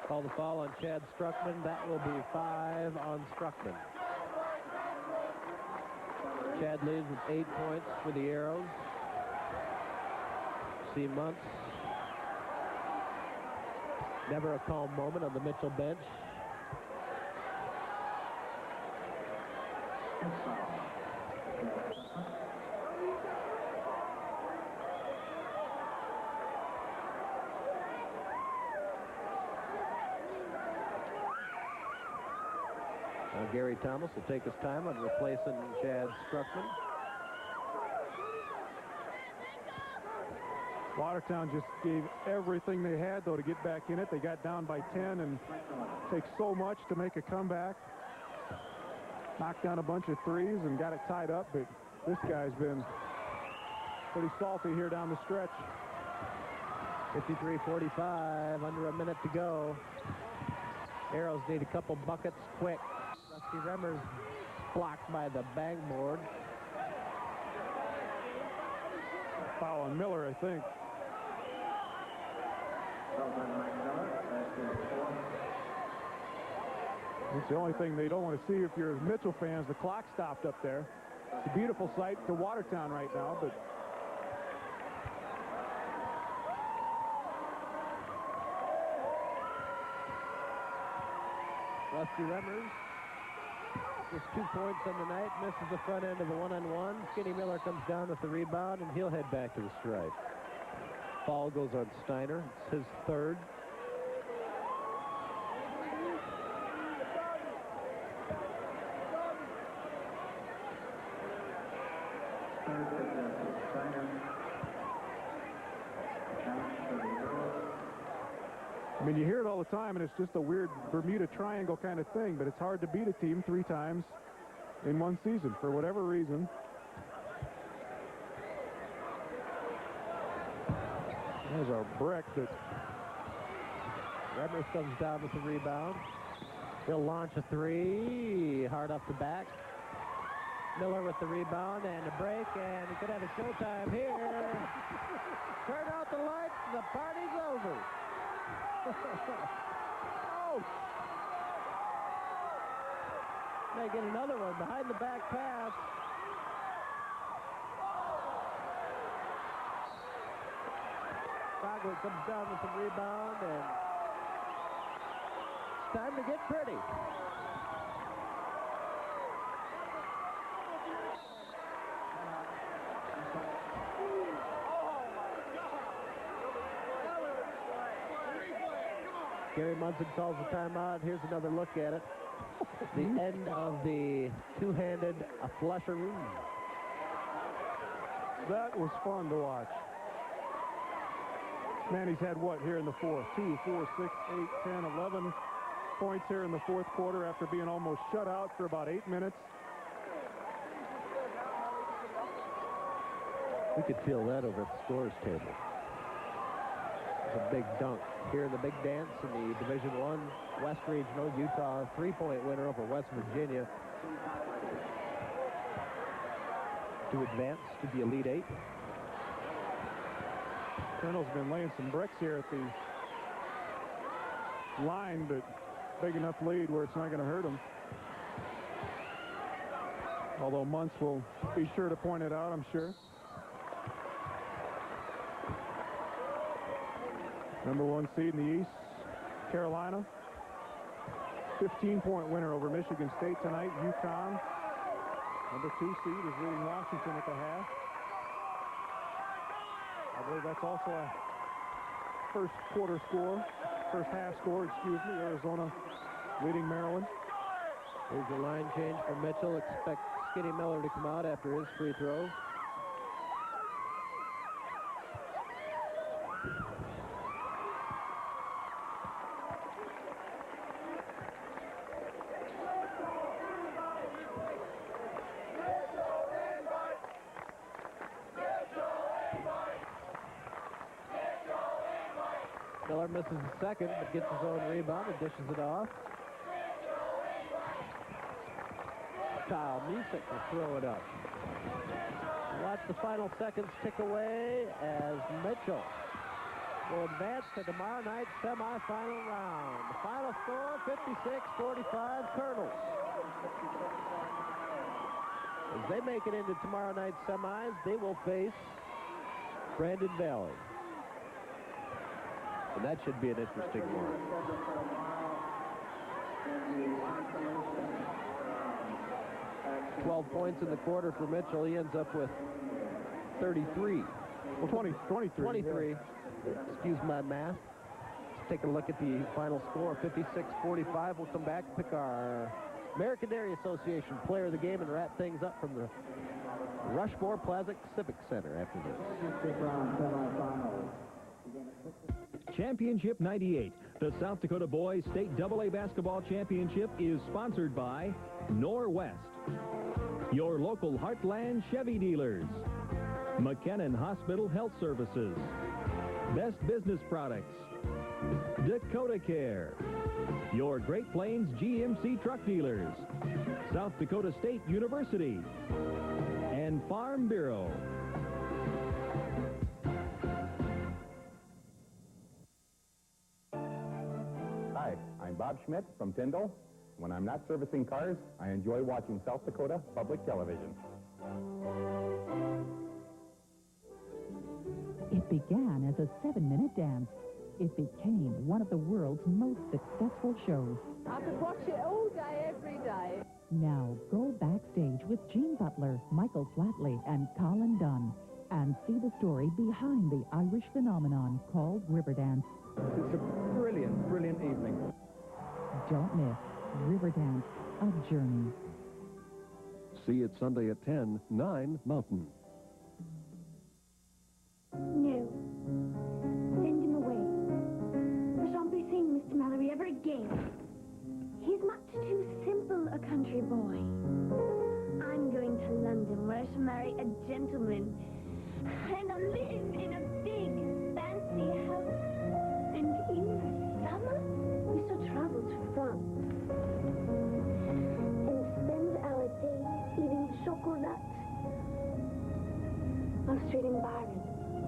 Call the foul on Chad Struckman. That will be 5 on Struckman. Chad leads with 8 points for the Arrows. C. Muntz. Never a calm moment on the Mitchell bench. Gary Thomas will take his time on replacing Chad Struckman. Watertown just gave everything they had, though, to get back in it. They got down by 10, and it takes so much to make a comeback. Knocked down a bunch of threes and got it tied up, but this guy's been pretty salty here down the stretch. 53-45, under a minute to go. Arrows need a couple buckets quick. Rusty Remmers blocked by the backboard. Foul on Miller, I think. It's the only thing they don't want to see if you're Mitchell fans. The clock stopped up there. It's a beautiful sight to Watertown right now, but Rusty Remmers, just 2 points on the night, misses the front end of a one-on-one. Skinny Miller comes down with the rebound, and he'll head back to the stripe. Foul goes on Steiner. It's his third. I mean, you hear it all the time, and it's just a weird Bermuda Triangle kind of thing, but it's hard to beat a team 3 times in one season for whatever reason. There's our brick that Remmers comes down with the rebound. He'll launch a 3, hard off the back. Miller with the rebound and a break, and he could have a showtime here. Turn out the lights, the party's over. Oh! They get another one behind the back pass. Cogley comes down with the rebound, and it's time to get pretty. Gary Munson calls the timeout. Here's another look at it. The end of the two-handed flusheroo. That was fun to watch. Manny's had what here in the fourth? 2, 4, 6, 8, 10, 11 points here in the fourth quarter after being almost shut out for about 8 minutes. We could feel that over at the scores table. A big dunk here in the big dance in the Division I West Regional. Utah 3-point winner over West Virginia to advance to the Elite Eight. Colonel's been laying some bricks here at the line, but big enough lead where it's not going to hurt him. Although Muntz will be sure to point it out, I'm sure. Number 1 seed in the East, Carolina. 15-point winner over Michigan State tonight. UConn, number 2 seed, is leading Washington at the half. I believe that's also a first half score, excuse me. Arizona leading Maryland. Here's the line change for Mitchell. Expect Skinny Miller to come out after his free throw. Miller misses the second, but gets his own rebound and dishes it off. Kyle Musick will throw it up. Watch the final seconds tick away as Mitchell will advance to tomorrow night's semifinal round. The final score, 56-45 Colonels. As they make it into tomorrow night's semis, they will face Brandon Valley. And that should be an interesting one. 12 points in the quarter for Mitchell. He ends up with 33. Well, 23. 23. Excuse my math. Let's take a look at the final score, 56-45. We'll come back and pick our American Dairy Association Player of the Game and wrap things up from the Rushmore Plaza Civic Center after this. Championship 98. The South Dakota Boys State AA Basketball Championship is sponsored by Norwest, your local Heartland Chevy dealers, McKennan Hospital Health Services, Best Business Products, Dakota Care, your Great Plains GMC truck dealers, South Dakota State University, and Farm Bureau. Hi, I'm Bob Schmidt from Tyndall. When I'm not servicing cars, I enjoy watching South Dakota Public Television. It began as a 7-minute dance. It became one of the world's most successful shows. I could watch it all day, every day. Now go backstage with Gene Butler, Michael Flatley, and Colin Dunn, and see the story behind the Irish phenomenon called Riverdance. It's a brilliant, brilliant evening. Don't miss Riverdance, a journey. See it Sunday at 10, 9 Mountain. No. Send him away. I shan't be seeing Mr. Mallory ever again. He's much too simple a country boy. I'm going to London, where I shall marry a gentleman. And I'll live in a big, fancy house. And in the summer, we shall travel to France. And spend our days eating chocolate. While reading Byron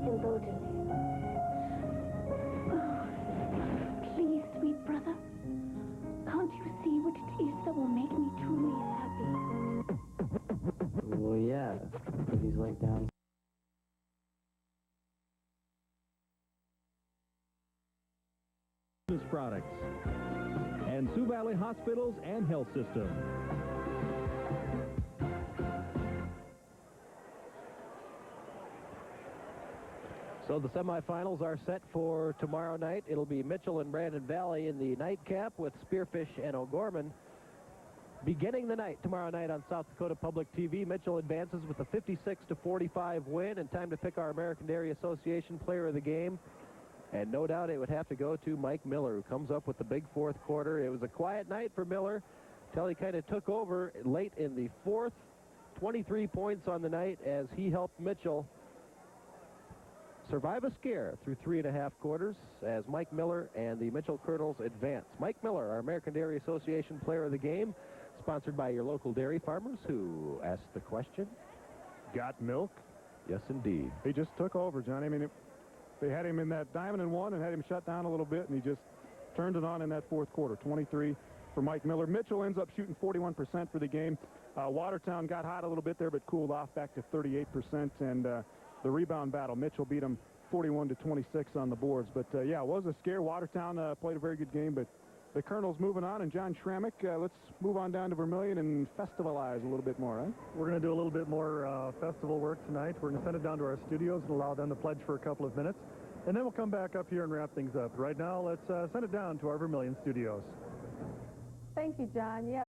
and Baudelaire. Oh, please, sweet brother. Can't you see what it is that will make me truly happy? Well, yeah, if he's like down. Business Products, and Sioux Valley Hospitals and Health System. So the semifinals are set for tomorrow night. It'll be Mitchell and Brandon Valley in the nightcap with Spearfish and O'Gorman. Beginning the night tomorrow night on South Dakota Public TV, Mitchell advances with a 56-45 win, and time to pick our American Dairy Association Player of the Game. And no doubt it would have to go to Mike Miller, who comes up with the big fourth quarter. It was a quiet night for Miller until he kind of took over late in the fourth. 23 points on the night as he helped Mitchell survive a scare through 3.5 quarters as Mike Miller and the Mitchell Colonels advance. Mike Miller, our American Dairy Association Player of the Game, sponsored by your local dairy farmers who asked the question. Got milk? Yes, indeed. He just took over, Johnny. I mean, they had him in that diamond and one and had him shut down a little bit, and he just turned it on in that fourth quarter. 23 for Mike Miller. Mitchell ends up shooting 41% for the game. Watertown got hot a little bit there, but cooled off back to 38%. And the rebound battle, Mitchell beat him 41-26 on the boards. But, yeah, it was a scare. Watertown played a very good game, but the Colonel's moving on. And John Schrammick, let's move on down to Vermilion and festivalize a little bit more, right? We're going to do a little bit more festival work tonight. We're going to send it down to our studios and allow them to pledge for a couple of minutes. And then we'll come back up here and wrap things up. Right now, let's send it down to our Vermilion studios. Thank you, John. Yeah.